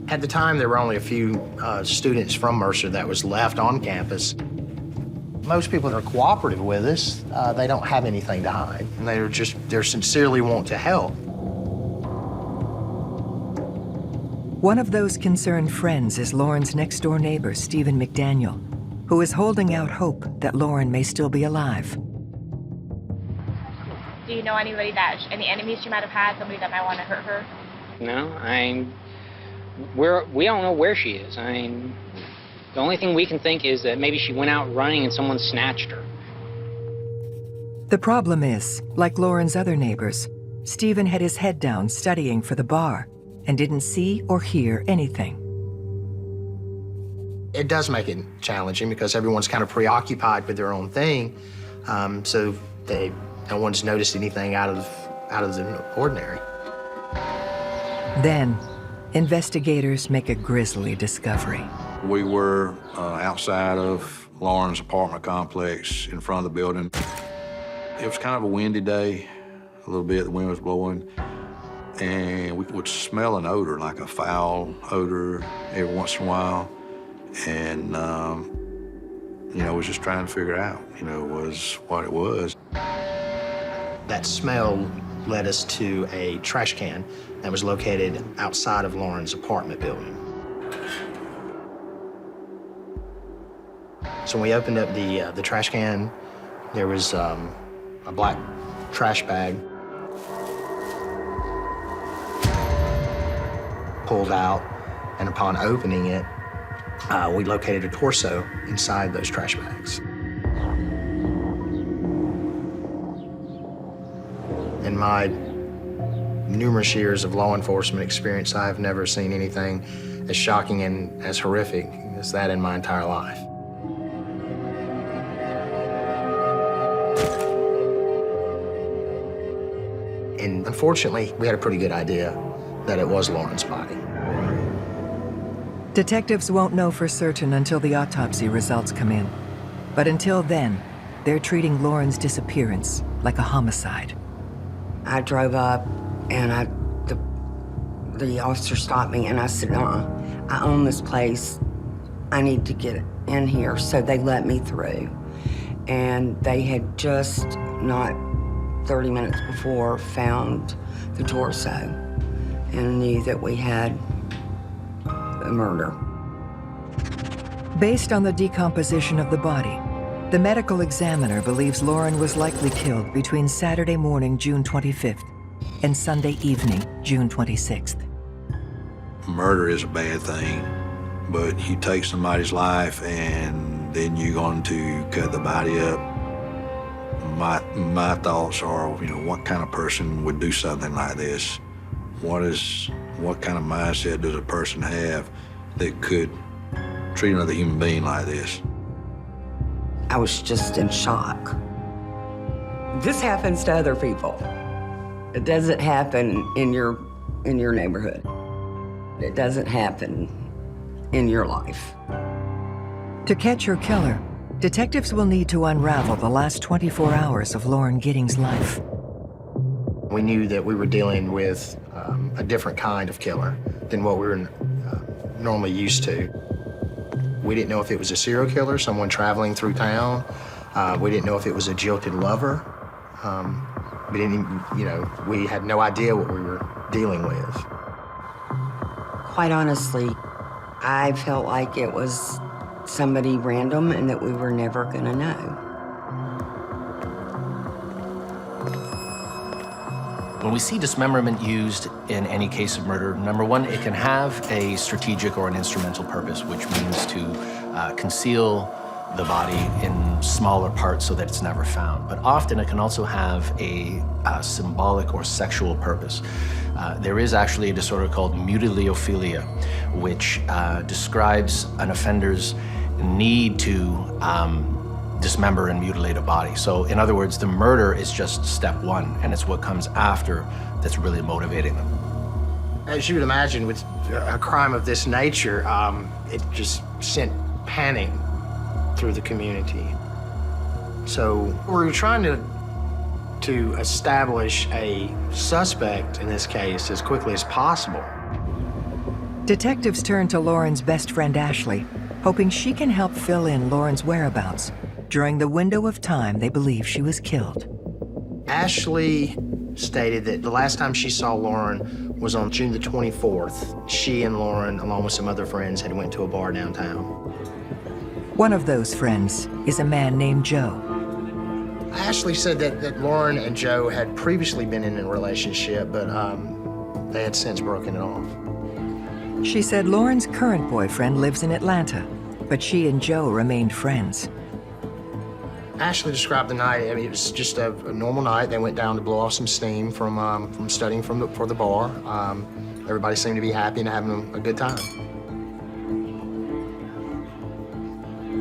At the time, there were only a few students from Mercer that was left on campus. Most people that are cooperative with us, they don't have anything to hide. And they're sincerely want to help. One of those concerned friends is Lauren's next-door neighbor, Stephen McDaniel, who is holding out hope that Lauren may still be alive. Do you know anybody any enemies she might have had, somebody that might want to hurt her? No, we don't know where she is. The only thing we can think is that maybe she went out running and someone snatched her. The problem is, like Lauren's other neighbors, Stephen had his head down studying for the bar and didn't see or hear anything. It does make it challenging because everyone's kind of preoccupied with their own thing, so no one's noticed anything out of the ordinary. Then, investigators make a grisly discovery. We were outside of Lauren's apartment complex in front of the building. It was kind of a windy day, a little bit, the wind was blowing, and we would smell an odor, like a foul odor every once in a while. And, was just trying to figure out, was what it was. That smell led us to a trash can that was located outside of Lauren's apartment building. So when we opened up the trash can, there was a black trash bag pulled out, and upon opening it, we located a torso inside those trash bags. In my numerous years of law enforcement experience, I have never seen anything as shocking and as horrific as that in my entire life. And unfortunately, we had a pretty good idea that it was Lauren's body. Detectives won't know for certain until the autopsy results come in. But until then, they're treating Lauren's disappearance like a homicide. I drove up and the officer stopped me and I said, I own this place. I need to get in here. So they let me through. And they had just not 30 minutes before found the torso and knew that we had a murder. Based on the decomposition of the body, the medical examiner believes Lauren was likely killed between Saturday morning, June 25th, and Sunday evening, June 26th. Murder is a bad thing, but you take somebody's life and then you're going to cut the body up. My thoughts are, what kind of person would do something like this? What kind of mindset does a person have that could treat another human being like this? I was just in shock. This happens to other people. It doesn't happen in your neighborhood. It doesn't happen in your life. To catch her killer, detectives will need to unravel the last 24 hours of Lauren Giddings' life. We knew that we were dealing with a different kind of killer than what we were normally used to. We didn't know if it was a serial killer, someone traveling through town. We didn't know if it was a jilted lover. We didn't even, we had no idea what we were dealing with. Quite honestly, I felt like it was somebody random and that we were never gonna know. When we see dismemberment used in any case of murder, number one, it can have a strategic or an instrumental purpose, which means to conceal the body in smaller parts so that it's never found. But often it can also have a symbolic or sexual purpose. There is actually a disorder called mutilophilia, which describes an offender's need to dismember and mutilate a body. So in other words, the murder is just step one, and it's what comes after that's really motivating them. As you would imagine, with a crime of this nature, it just sent panic through the community. So we were trying to establish a suspect in this case as quickly as possible. Detectives turn to Lauren's best friend, Ashley, hoping she can help fill in Lauren's whereabouts during the window of time they believe she was killed. Ashley stated that the last time she saw Lauren was on June the 24th. She and Lauren, along with some other friends, had went to a bar downtown. One of those friends is a man named Joe. Ashley said that Lauren and Joe had previously been in a relationship, but they had since broken it off. She said Lauren's current boyfriend lives in Atlanta, but she and Joe remained friends. Ashley described the night. I mean, it was just a normal night. They went down to blow off some steam from studying for the bar. Everybody seemed to be happy and having a good time.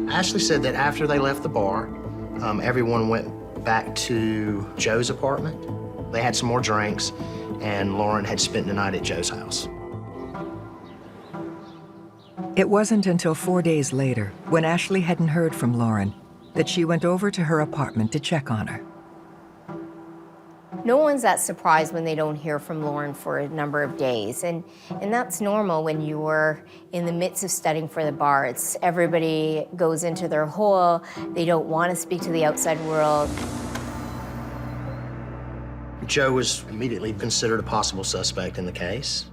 Ashley said that after they left the bar, everyone went back to Joe's apartment. They had some more drinks, and Lauren had spent the night at Joe's house. It wasn't until 4 days later, when Ashley hadn't heard from Lauren, that she went over to her apartment to check on her. No one's that surprised when they don't hear from Lauren for a number of days, and that's normal when you were in the midst of studying for the bar. Everybody goes into their hole, they don't want to speak to the outside world. Joe was immediately considered a possible suspect in the case.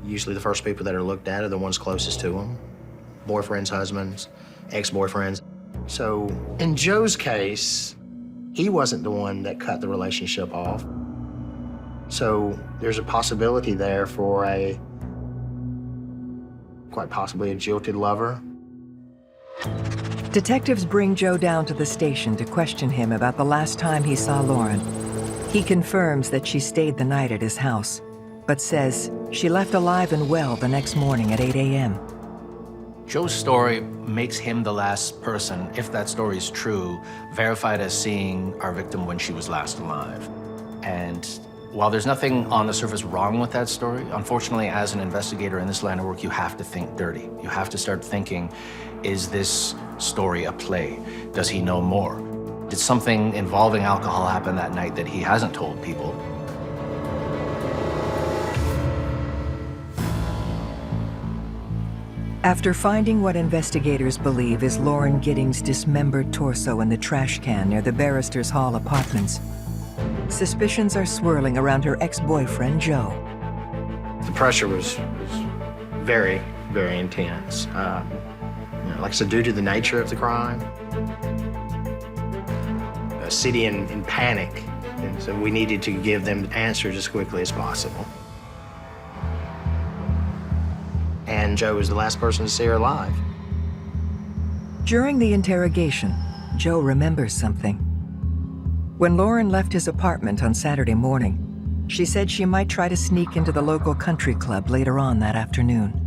Usually the first people that are looked at are the ones closest to him. Boyfriends, husbands, ex-boyfriends. So in Joe's case, he wasn't the one that cut the relationship off. So there's a possibility there for quite possibly a jilted lover. Detectives bring Joe down to the station to question him about the last time he saw Lauren. He confirms that she stayed the night at his house, but says she left alive and well the next morning at 8 a.m. Joe's story makes him the last person, if that story is true, verified as seeing our victim when she was last alive. And while there's nothing on the surface wrong with that story, unfortunately, as an investigator in this line of work, you have to think dirty. You have to start thinking, is this story a play? Does he know more? Did something involving alcohol happen that night that he hasn't told people? After finding what investigators believe is Lauren Giddings' dismembered torso in the trash can near the Barristers Hall apartments, suspicions are swirling around her ex-boyfriend, Joe. The pressure was very, very intense. Like I said, due to the nature of the crime, a city in panic, and so we needed to give them answers as quickly as possible. And Joe was the last person to see her alive. During the interrogation, Joe remembers something. When Lauren left his apartment on Saturday morning, she said she might try to sneak into the local country club later on that afternoon.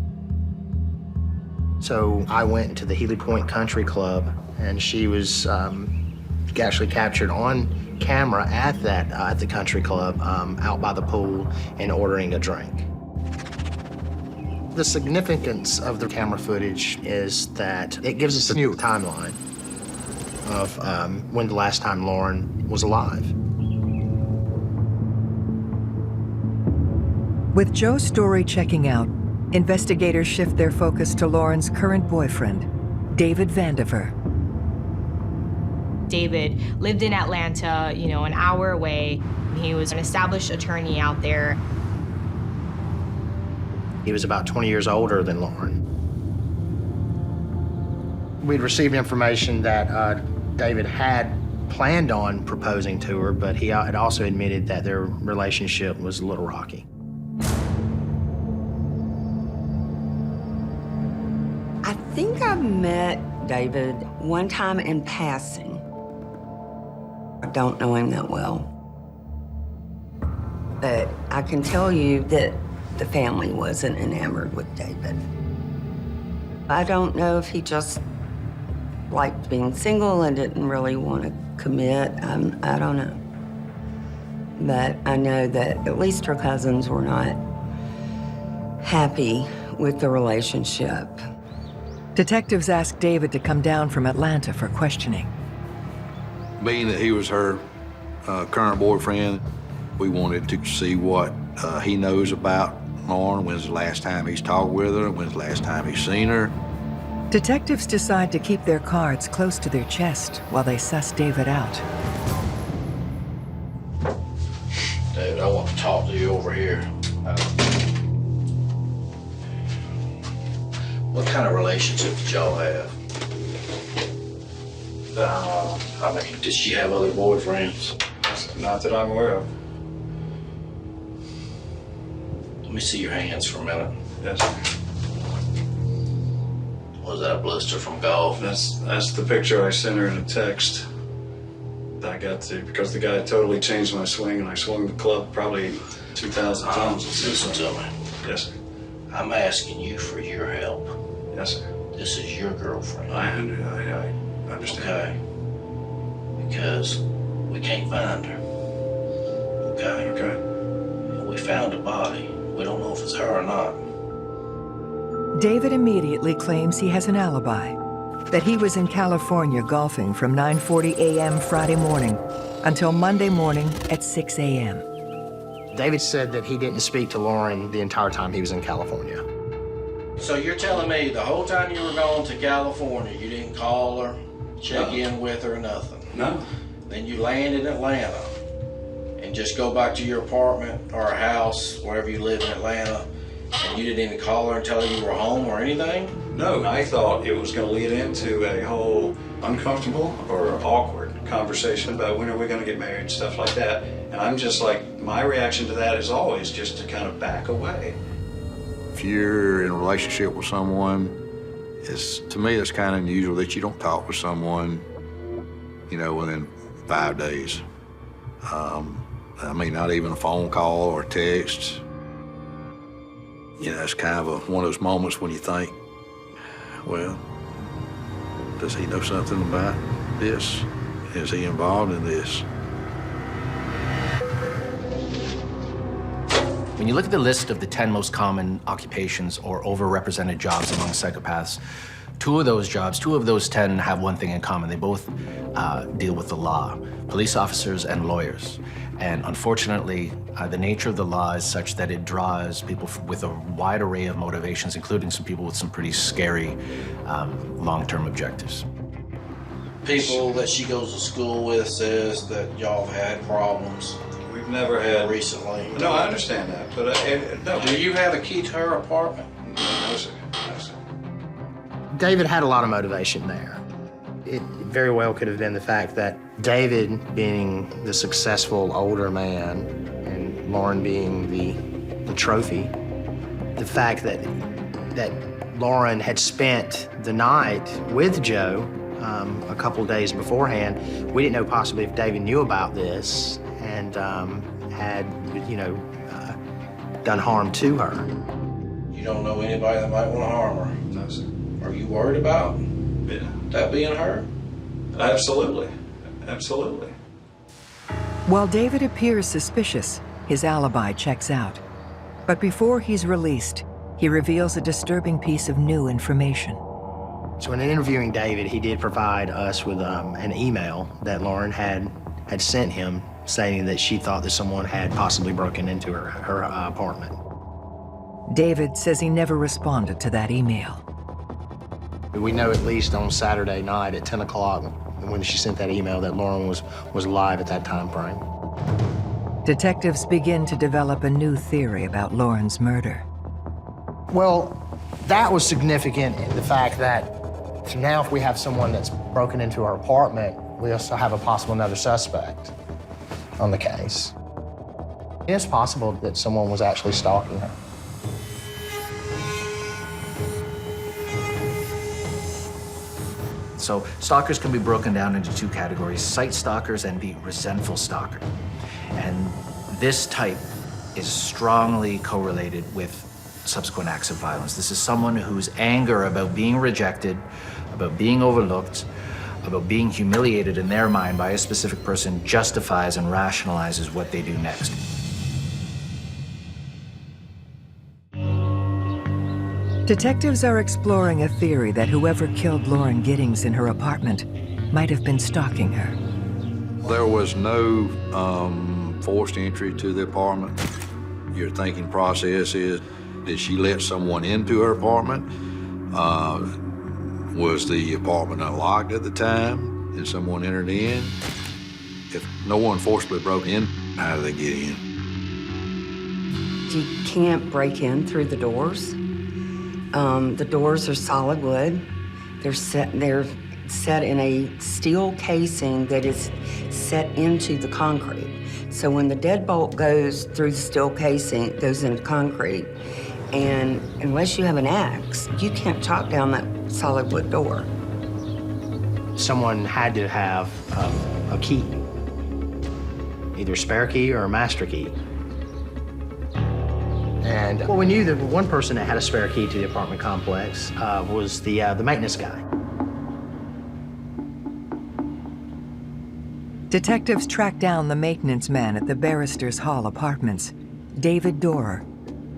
So I went into the Healy Point Country Club, and she was actually captured on camera at the country club out by the pool and ordering a drink. The significance of the camera footage is that it gives us a new timeline of when the last time Lauren was alive. With Joe's story checking out, investigators shift their focus to Lauren's current boyfriend, David Vandiver. David lived in Atlanta, an hour away. He was an established attorney out there. He was about 20 years older than Lauren. We'd received information that David had planned on proposing to her, but he had also admitted that their relationship was a little rocky. I think I met David one time in passing. I don't know him that well. But I can tell you that the family wasn't enamored with David. I don't know if he just liked being single and didn't really want to commit. I don't know. But I know that at least her cousins were not happy with the relationship. Detectives asked David to come down from Atlanta for questioning. Being that he was her current boyfriend, we wanted to see what he knows about Lauren. When's the last time he's talked with her? When's the last time he's seen her? Detectives decide to keep their cards close to their chest while they suss David out. David, I want to talk to you over here. What kind of relationship did y'all have? I mean, did she have other boyfriends? Not that I'm aware of. Let me see your hands for a minute. Yes, sir. Was that a blister from golf? That's the picture I sent her in a text. I got to, because the guy totally changed my swing, and I swung the club probably 2,000 times. Listen to me. Yes, sir. I'm asking you for your help. Yes, sir. This is your girlfriend. I understand. Okay. Because we can't find her. Okay? Okay. And we found a body. We don't know if it's her or not. David immediately claims he has an alibi, that he was in California golfing from 9:40 a.m. Friday morning until Monday morning at 6 a.m. David said that he didn't speak to Lauren the entire time he was in California. So you're telling me the whole time you were going to California, you didn't call her, check in with her, nothing? No. Then you land in Atlanta, and just go back to your apartment or a house, wherever you live in Atlanta, and you didn't even call her and tell her you were home or anything? No, I thought it was going to lead into a whole uncomfortable or awkward conversation about when are we going to get married, stuff like that. And I'm just like, my reaction to that is always just to kind of back away. If you're in a relationship with someone, to me, it's kind of unusual that you don't talk with someone, you know, within 5 days. I mean, not even a phone call or text. You know, it's kind of one of those moments when you think, well, does he know something about this? Is he involved in this? When you look at the list of the 10 most common occupations or overrepresented jobs among psychopaths, two of those 10 have one thing in common. They both deal with the law, police officers and lawyers. And unfortunately, the nature of the law is such that it draws people with a wide array of motivations, including some people with some pretty scary long-term objectives. People that she goes to school with says that y'all have had problems. We've never had recently. No, I understand that, but no. Do you have a key to her apartment? No, sir. No, sir. David had a lot of motivation there. It very well could have been the fact that David, being the successful older man, and Lauren being the trophy, the fact that Lauren had spent the night with Joe a couple days beforehand, we didn't know possibly if David knew about this and had, you know, done harm to her. You don't know anybody that might want to harm her? No, sir. Are you worried about that being her? Absolutely. Absolutely. While David appears suspicious, his alibi checks out. But before he's released, he reveals a disturbing piece of new information. So in interviewing David, he did provide us with an email that Lauren had sent him saying that she thought that someone had possibly broken into her apartment. David says he never responded to that email. We know at least on Saturday night at 10 o'clock when she sent that email that Lauren was alive at that time frame. Detectives begin to develop a new theory about Lauren's murder. Well, that was significant in the fact that now if we have someone that's broken into our apartment, we also have a possible another suspect on the case. It's possible that someone was actually stalking her. So stalkers can be broken down into two categories, sight stalkers and the resentful stalker. And this type is strongly correlated with subsequent acts of violence. This is someone whose anger about being rejected, about being overlooked, about being humiliated in their mind by a specific person justifies and rationalizes what they do next. Detectives are exploring a theory that whoever killed Lauren Giddings in her apartment might have been stalking her. There was no forced entry to the apartment. Your thinking process is, did she let someone into her apartment? Was the apartment unlocked at the time and someone entered in? If no one forcibly broke in, how did they get in? You can't break in through the doors. The doors are solid wood. They're set in a steel casing that is set into the concrete. So when the deadbolt goes through the steel casing, it goes into concrete. And unless you have an axe, you can't chop down that solid wood door. Someone had to have a key, either a spare key or a master key. And well, we knew that one person that had a spare key to the apartment complex was the maintenance guy. Detectives track down the maintenance man at the Barristers Hall Apartments, David Dorer.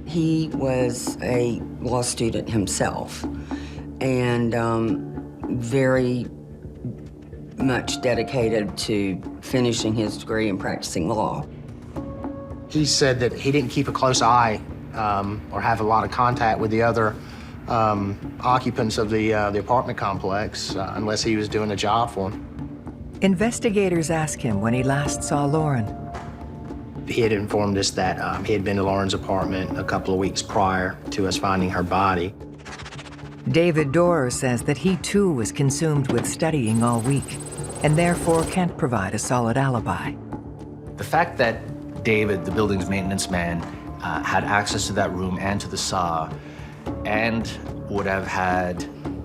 He was a law student himself and very much dedicated to finishing his degree and practicing law. He said that he didn't keep a close eye or have a lot of contact with the other occupants of the apartment complex unless he was doing a job for them. Investigators ask him when he last saw Lauren. He had informed us that he had been to Lauren's apartment a couple of weeks prior to us finding her body. David Dorer says that he too was consumed with studying all week and therefore can't provide a solid alibi. The fact that David, the building's maintenance man, had access to that room and to the saw and would have had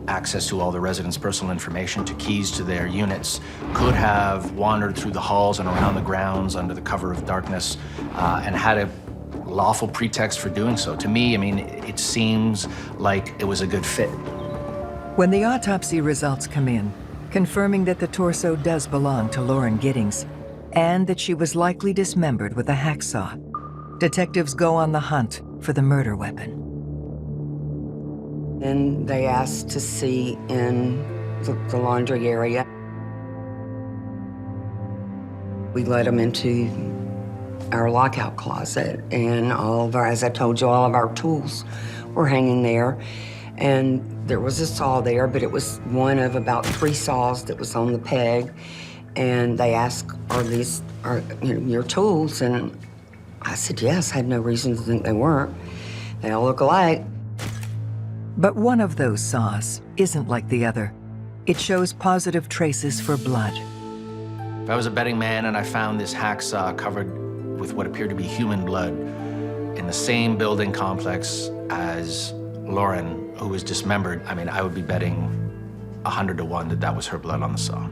access to all the residents' personal information, to keys to their units, could have wandered through the halls and around the grounds under the cover of darkness and had a lawful pretext for doing so. To me, I mean, it seems like it was a good fit. When the autopsy results come in, confirming that the torso does belong to Lauren Giddings and that she was likely dismembered with a hacksaw, detectives go on the hunt for the murder weapon. And they asked to see in the laundry area. We let them into our lockout closet, and all of our, as I told you, all of our tools were hanging there. And there was a saw there, but it was one of about 3 saws that was on the peg. And they asked, are these your tools? And I said, yes. I had no reason to think they weren't. They all look alike. But one of those saws isn't like the other. It shows positive traces for blood. If I was a betting man and I found this hacksaw covered with what appeared to be human blood in the same building complex as Lauren, who was dismembered, I mean, I would be betting 100 to 1 that that was her blood on the saw.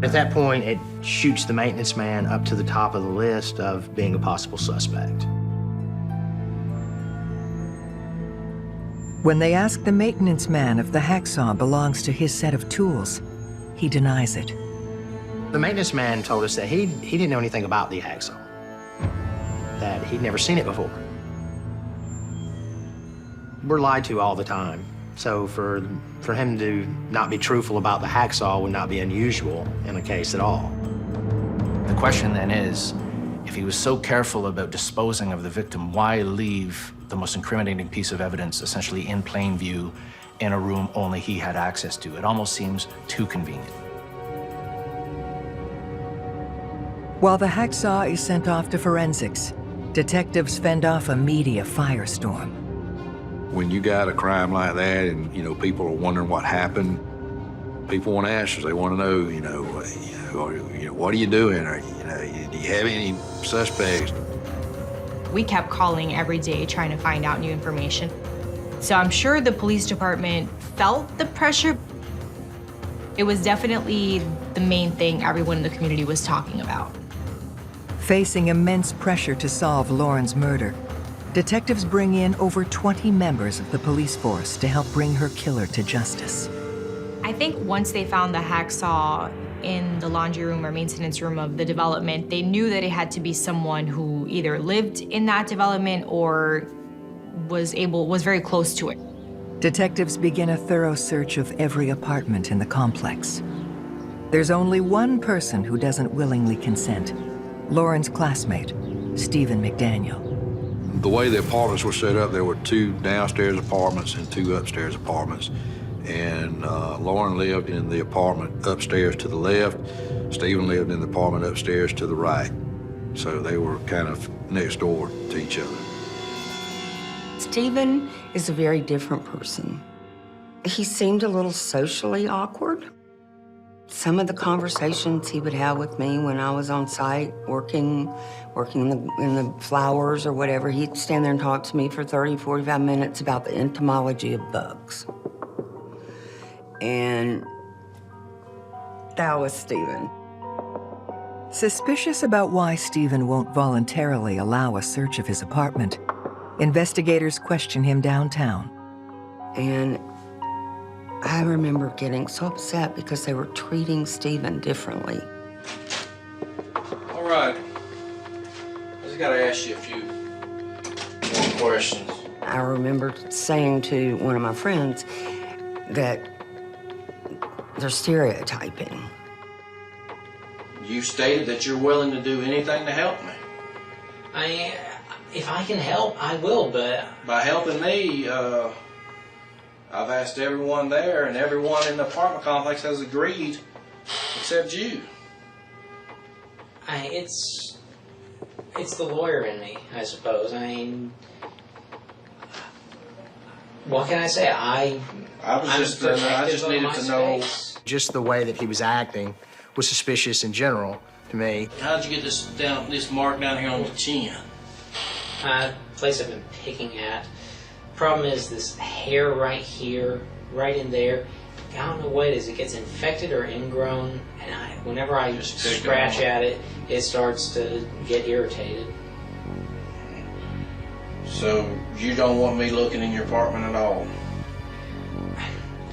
At that point, it shoots the maintenance man up to the top of the list of being a possible suspect. When they ask the maintenance man if the hacksaw belongs to his set of tools, he denies it. The maintenance man told us that he didn't know anything about the hacksaw, that he'd never seen it before. We're lied to all the time, so for him to not be truthful about the hacksaw would not be unusual in a case at all. The question then is, if he was so careful about disposing of the victim, why leave the most incriminating piece of evidence essentially in plain view in a room only he had access to? It almost seems too convenient. While the hacksaw is sent off to forensics, detectives fend off a media firestorm. When you got a crime like that and, people are wondering what happened, people want answers. They want to know, what are you doing? Or, do you have any suspects? We kept calling every day trying to find out new information. So I'm sure the police department felt the pressure. It was definitely the main thing everyone in the community was talking about. Facing immense pressure to solve Lauren's murder, detectives bring in over 20 members of the police force to help bring her killer to justice. I think once they found the hacksaw in the laundry room or maintenance room of the development, they knew that it had to be someone who either lived in that development or was very close to it. Detectives begin a thorough search of every apartment in the complex. There's only one person who doesn't willingly consent, Lauren's classmate, Stephen McDaniel. The way the apartments were set up, there were 2 downstairs apartments and 2 upstairs apartments. And Lauren lived in the apartment upstairs to the left. Stephen lived in the apartment upstairs to the right. So they were kind of next door to each other. Stephen is a very different person. He seemed a little socially awkward. Some of the conversations he would have with me when I was on site working in the flowers or whatever, he'd stand there and talk to me for 30, 45 minutes about the entomology of bugs. And that was Stephen. Suspicious about why Stephen won't voluntarily allow a search of his apartment, investigators question him downtown. And I remember getting so upset because they were treating Stephen differently. All right. I just gotta ask you a few more questions. I remember saying to one of my friends that they're stereotyping. You stated that you're willing to do anything to help me. If I can help, I will, but... By helping me, I've asked everyone there, and everyone in the apartment complex has agreed, except you. It's the lawyer in me, I suppose. I mean, what can I say? I just needed to know. Just the way that he was acting was suspicious in general to me. How'd you get this mark down here on the chin? Place I've been picking at. Problem is this hair right here, right in there. I don't know what it is. It gets infected or ingrown, and whenever I scratch at it, it starts to get irritated. So you don't want me looking in your apartment at all?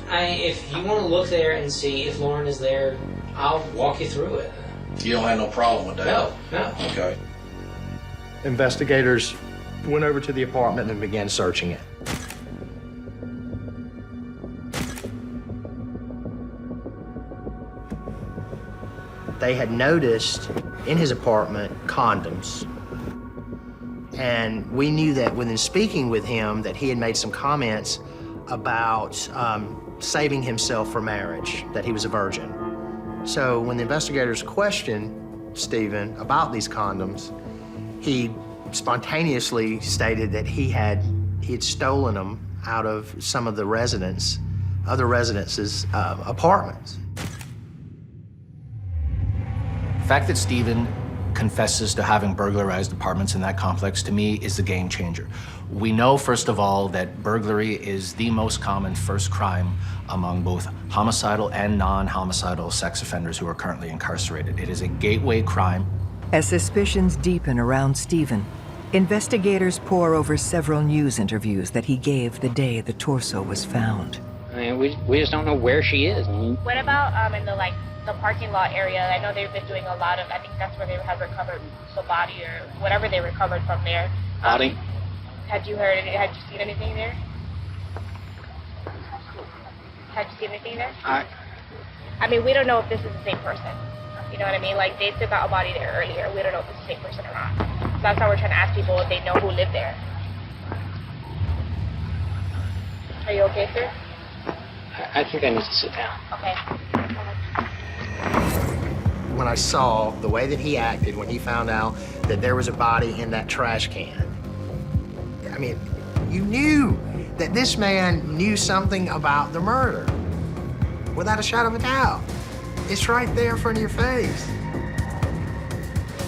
If you want to look there and see if Lauren is there, I'll walk you through it. You don't have no problem with that? No. Okay. Investigators went over to the apartment and began searching it. They had noticed in his apartment condoms. And we knew that within speaking with him that he had made some comments about saving himself for marriage, that he was a virgin. So when the investigators questioned Stephen about these condoms, he spontaneously stated that he had stolen them out of some of the other residences' apartments. The fact that Stephen confesses to having burglarized apartments in that complex, to me, is the game changer. We know, first of all, that burglary is the most common first crime among both homicidal and non-homicidal sex offenders who are currently incarcerated. It is a gateway crime. As suspicions deepen around Stephen, investigators pore over several news interviews that he gave the day the torso was found. I mean, we just don't know where she is. What about in the parking lot area? I know they've been doing a lot of, I think that's where they have recovered the body or whatever they recovered from there. Body? Had you seen anything there? Had you seen anything there? I mean, we don't know if this is the same person. You know what I mean? Like, they took out a body there earlier. We don't know if it's the same person or not. So that's why we're trying to ask people if they know who lived there. Are you okay, sir? I think I need to sit down. Okay. When I saw the way that he acted when he found out that there was a body in that trash can, I mean, you knew that this man knew something about the murder, without a shadow of a doubt. It's right there in front of your face.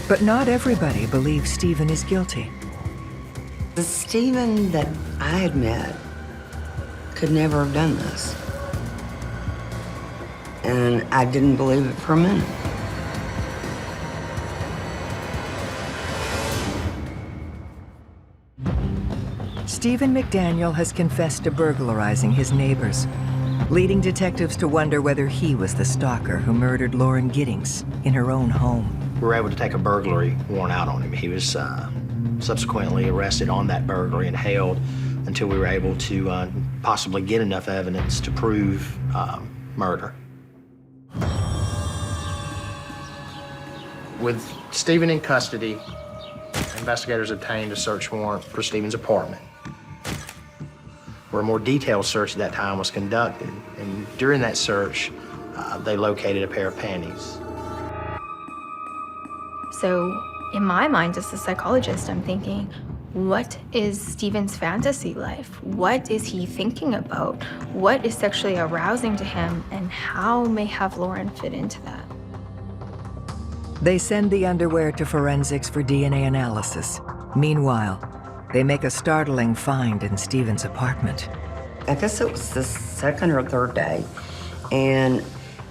But not everybody believes Stephen is guilty. The Stephen that I had met could never have done this. And I didn't believe it for a minute. Stephen McDaniel has confessed to burglarizing his neighbors, leading detectives to wonder whether he was the stalker who murdered Lauren Giddings in her own home. We were able to take a burglary warrant out on him. He was subsequently arrested on that burglary and held until we were able to possibly get enough evidence to prove murder. With Stephen in custody, investigators obtained a search warrant for Stephen's apartment, where a more detailed search at that time was conducted. And during that search, they located a pair of panties. So in my mind, as a psychologist, I'm thinking, what is Stephen's fantasy life? What is he thinking about? What is sexually arousing to him, and how may have Lauren fit into that? They send the underwear to forensics for DNA analysis. Meanwhile, they make a startling find in Stephen's apartment. I guess it was the second or third day, and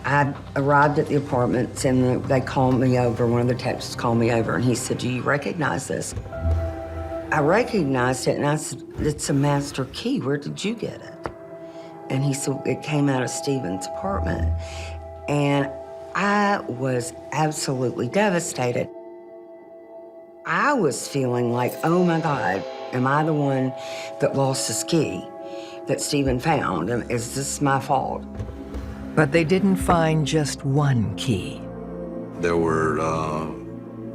I arrived at the apartment, and they called me over. One of the detectives called me over, and he said, "Do you recognize this?" I recognized it, and I said, "It's a master key. Where did you get it?" And he said, "It came out of Stephen's apartment." And I was absolutely devastated. I was feeling like, oh my God, am I the one that lost his key that Stephen found? And is this my fault? But they didn't find just one key. There were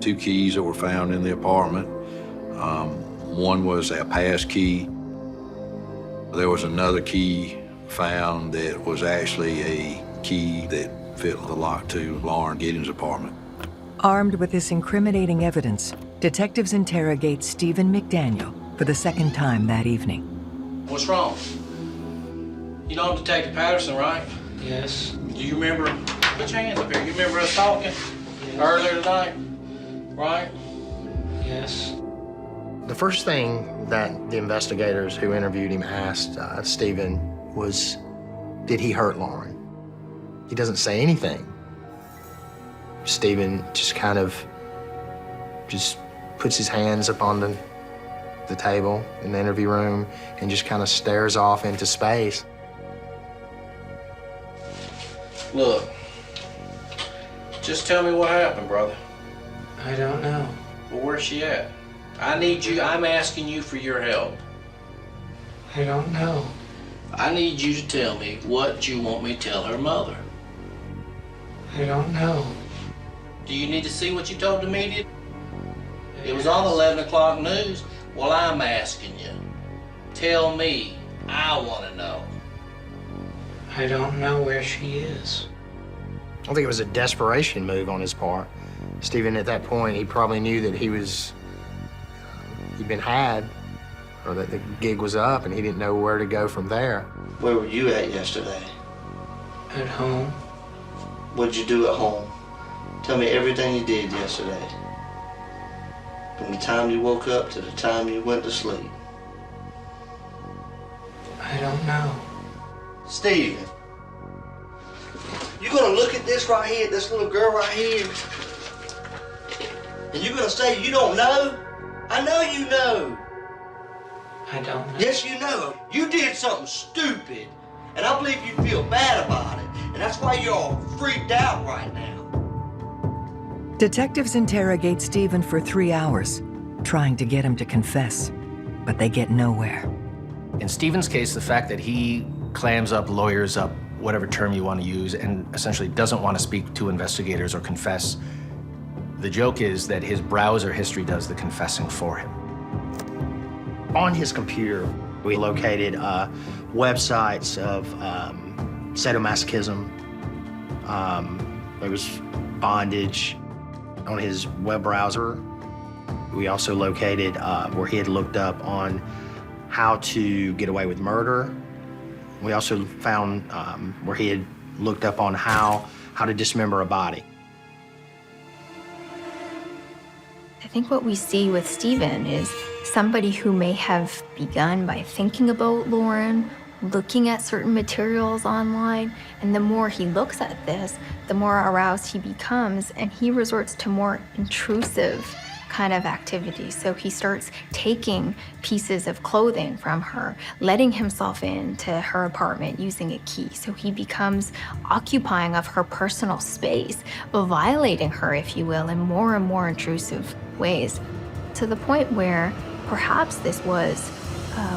2 keys that were found in the apartment. One was a pass key. There was another key found that was actually a key that fit the lock to Lauren Giddings' apartment. Armed with this incriminating evidence, detectives interrogate Stephen McDaniel for the second time that evening. What's wrong? You know Detective Patterson, right? Yes. Do you remember? Put your hands up here. You remember us talking earlier tonight, right? Yes. The first thing that the investigators who interviewed him asked Stephen was, did he hurt Lauren? He doesn't say anything. Stephen just kind of puts his hands up on the table in the interview room and just kind of stares off into space. Look, just tell me what happened, brother. I don't know. Well, where's she at? I'm asking you for your help. I don't know. I need you to tell me what you want me to tell her mother. I don't know. Do you need to see what you told the media? It was on the 11 o'clock news. Well, I'm asking you. Tell me. I want to know. I don't know where she is. I think it was a desperation move on his part. Stephen, at that point, he probably knew that he'd been had, or that the gig was up, and he didn't know where to go from there. Where were you at yesterday? At home. What'd you do at home? Tell me everything you did yesterday. From the time you woke up to the time you went to sleep. I don't know. Steven, you're gonna look at this right here, this little girl right here, and you're gonna say you don't know? I know you know. I don't know. Yes, you know. You did something stupid, and I believe you feel bad about it, and that's why you're all freaked out right now. Detectives interrogate Stephen for 3 hours, trying to get him to confess, but they get nowhere. In Stephen's case, the fact that he clams up, lawyers up, whatever term you want to use, and essentially doesn't want to speak to investigators or confess, the joke is that his browser history does the confessing for him. On his computer, we located websites of sadomasochism. There was bondage on his web browser. We also located where he had looked up on how to get away with murder. We also found where he had looked up on how to dismember a body. I think what we see with Stephen is somebody who may have begun by thinking about Lauren, looking at certain materials online, and the more he looks at this, the more aroused he becomes, and he resorts to more intrusive kind of activities. So he starts taking pieces of clothing from her, letting himself into her apartment using a key. So he becomes occupying of her personal space, violating her, if you will, in more and more intrusive ways, to the point where perhaps this was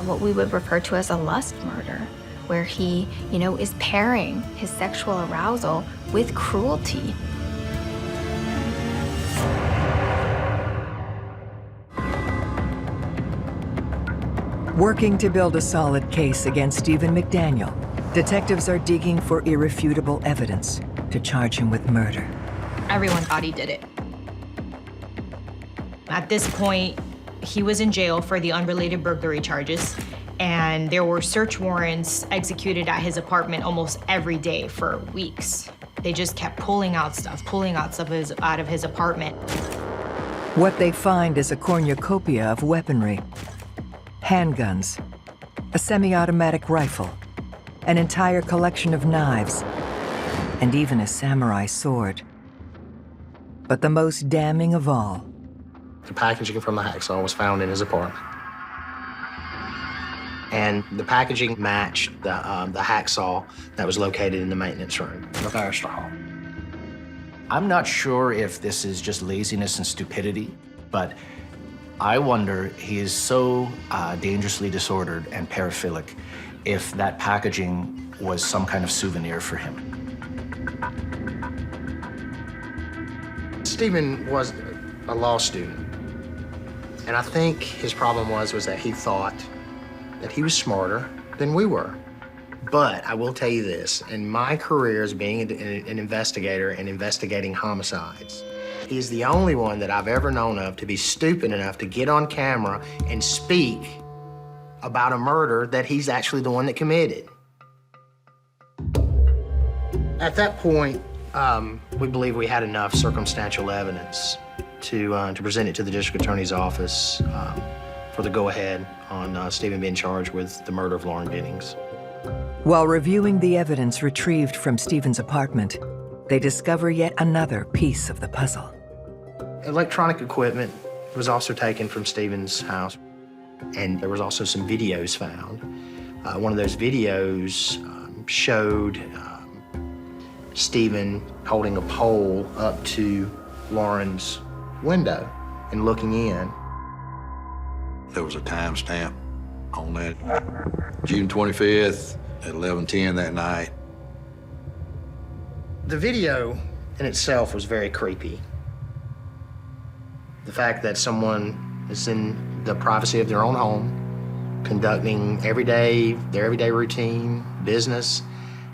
what we would refer to as a lust murder, where he, is pairing his sexual arousal with cruelty. Working to build a solid case against Stephen McDaniel, detectives are digging for irrefutable evidence to charge him with murder. Everyone thought he did it. At this point, he was in jail for the unrelated burglary charges, and there were search warrants executed at his apartment almost every day for weeks. They just kept pulling out stuff out of his apartment. What they find is a cornucopia of weaponry: handguns, a semi-automatic rifle, an entire collection of knives, and even a samurai sword. But the most damning of all, the packaging from the hacksaw was found in his apartment. And the packaging matched the hacksaw that was located in the maintenance room, the Barrister Hall. I'm not sure if this is just laziness and stupidity, but I wonder he is so dangerously disordered and paraphilic if that packaging was some kind of souvenir for him. Stephen was a law student, and I think his problem was that he thought that he was smarter than we were. But I will tell you this, in my career as being an investigator and investigating homicides, He is the only one that I've ever known of to be stupid enough to get on camera and speak about a murder that he's actually the one that committed. At that point, we believe we had enough circumstantial evidence to present it to the district attorney's office for the go-ahead on Stephen being charged with the murder of Lauren Giddings. While reviewing the evidence retrieved from Stephen's apartment, they discover yet another piece of the puzzle. Electronic equipment was also taken from Stephen's house, and there was also some videos found. One of those videos showed Stephen holding a pole up to Lauren's window and looking in. There was a timestamp on that. June 25th at 11:10 that night. The video in itself was very creepy. The fact that someone is in the privacy of their own home, conducting their everyday routine, business,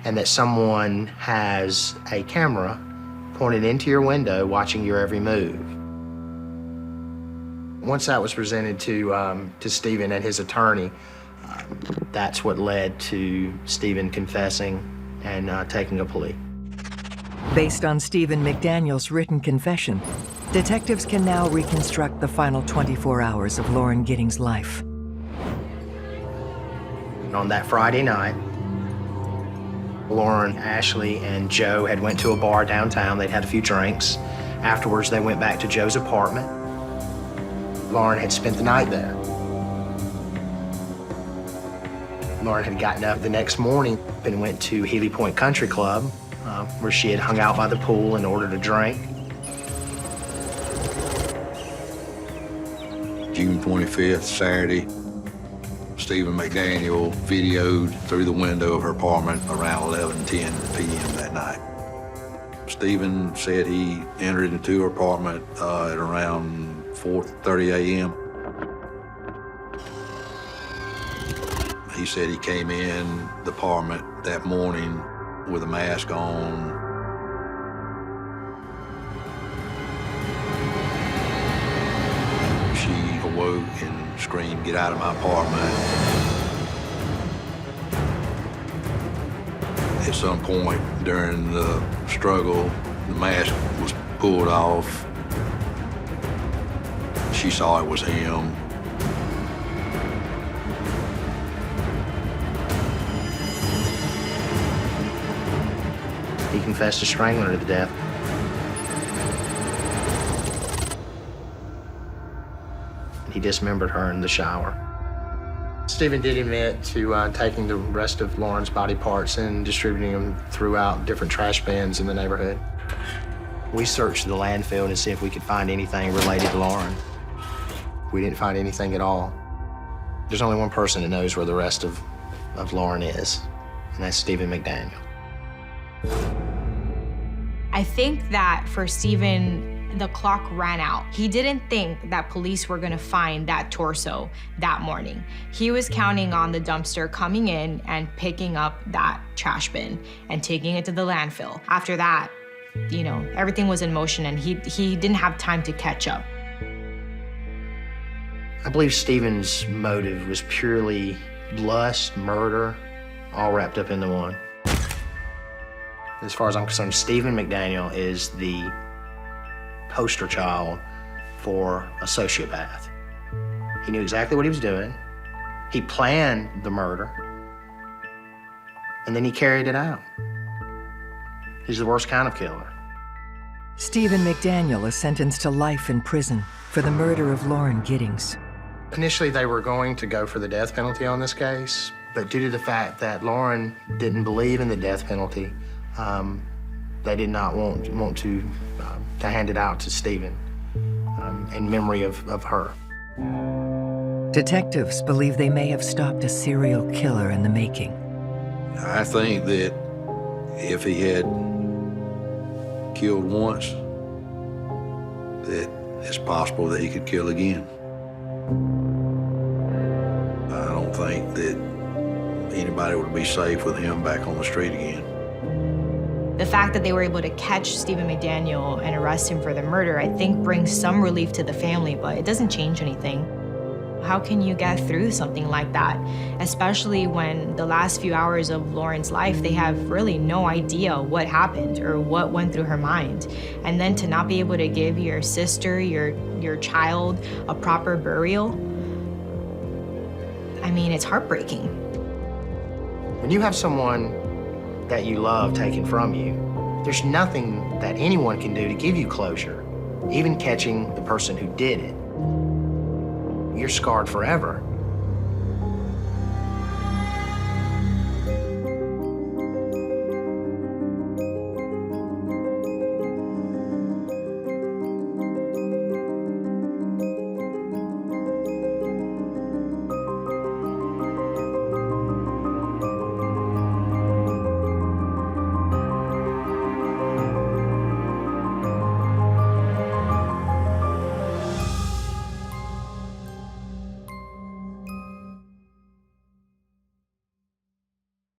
and that someone has a camera pointed into your window watching your every move. Once that was presented to Stephen and his attorney, that's what led to Stephen confessing and taking a plea. Based on Stephen McDaniel's written confession, detectives can now reconstruct the final 24 hours of Lauren Giddings' life. On that Friday night, Lauren, Ashley, and Joe had went to a bar downtown. They'd had a few drinks. Afterwards, they went back to Joe's apartment. Lauren had spent the night there. Lauren had gotten up the next morning and went to Healy Point Country Club, where she had hung out by the pool and ordered a drink. June 25th, Saturday, Stephen McDaniel videoed through the window of her apartment around 11:10 p.m. that night. Stephen said he entered into her apartment at around 4:30 a.m. He said he came in the apartment that morning with a mask on. She awoke and screamed, "Get out of my apartment." At some point during the struggle, the mask was pulled off. She saw it was him. He confessed to strangling her to death. He dismembered her in the shower. Stephen did admit to taking the rest of Lauren's body parts and distributing them throughout different trash bins in the neighborhood. We searched the landfill to see if we could find anything related to Lauren. We didn't find anything at all. There's only one person that knows where the rest of Lauren is, and that's Stephen McDaniel. I think that for Stephen, the clock ran out. He didn't think that police were gonna find that torso that morning. He was counting on the dumpster coming in and picking up that trash bin and taking it to the landfill. After that, you know, everything was in motion and he didn't have time to catch up. I believe Stephen's motive was purely lust, murder, all wrapped up into one. As far as I'm concerned, Stephen McDaniel is the poster child for a sociopath. He knew exactly what he was doing. He planned the murder, and then he carried it out. He's the worst kind of killer. Stephen McDaniel is sentenced to life in prison for the murder of Lauren Giddings. Initially, they were going to go for the death penalty on this case, but due to the fact that Lauren didn't believe in the death penalty, they did not want to hand it out to Stephen in memory of her. Detectives believe they may have stopped a serial killer in the making. I think that if he had killed once, that it's possible that he could kill again. I don't think that anybody would be safe with him back on the street again. The fact that they were able to catch Stephen McDaniel and arrest him for the murder, I think brings some relief to the family, but it doesn't change anything. How can you get through something like that? Especially when the last few hours of Lauren's life, they have really no idea what happened or what went through her mind. And then to not be able to give your sister, your child, a proper burial, I mean, it's heartbreaking. When you have someone that you love taken from you, there's nothing that anyone can do to give you closure, even catching the person who did it. You're scarred forever.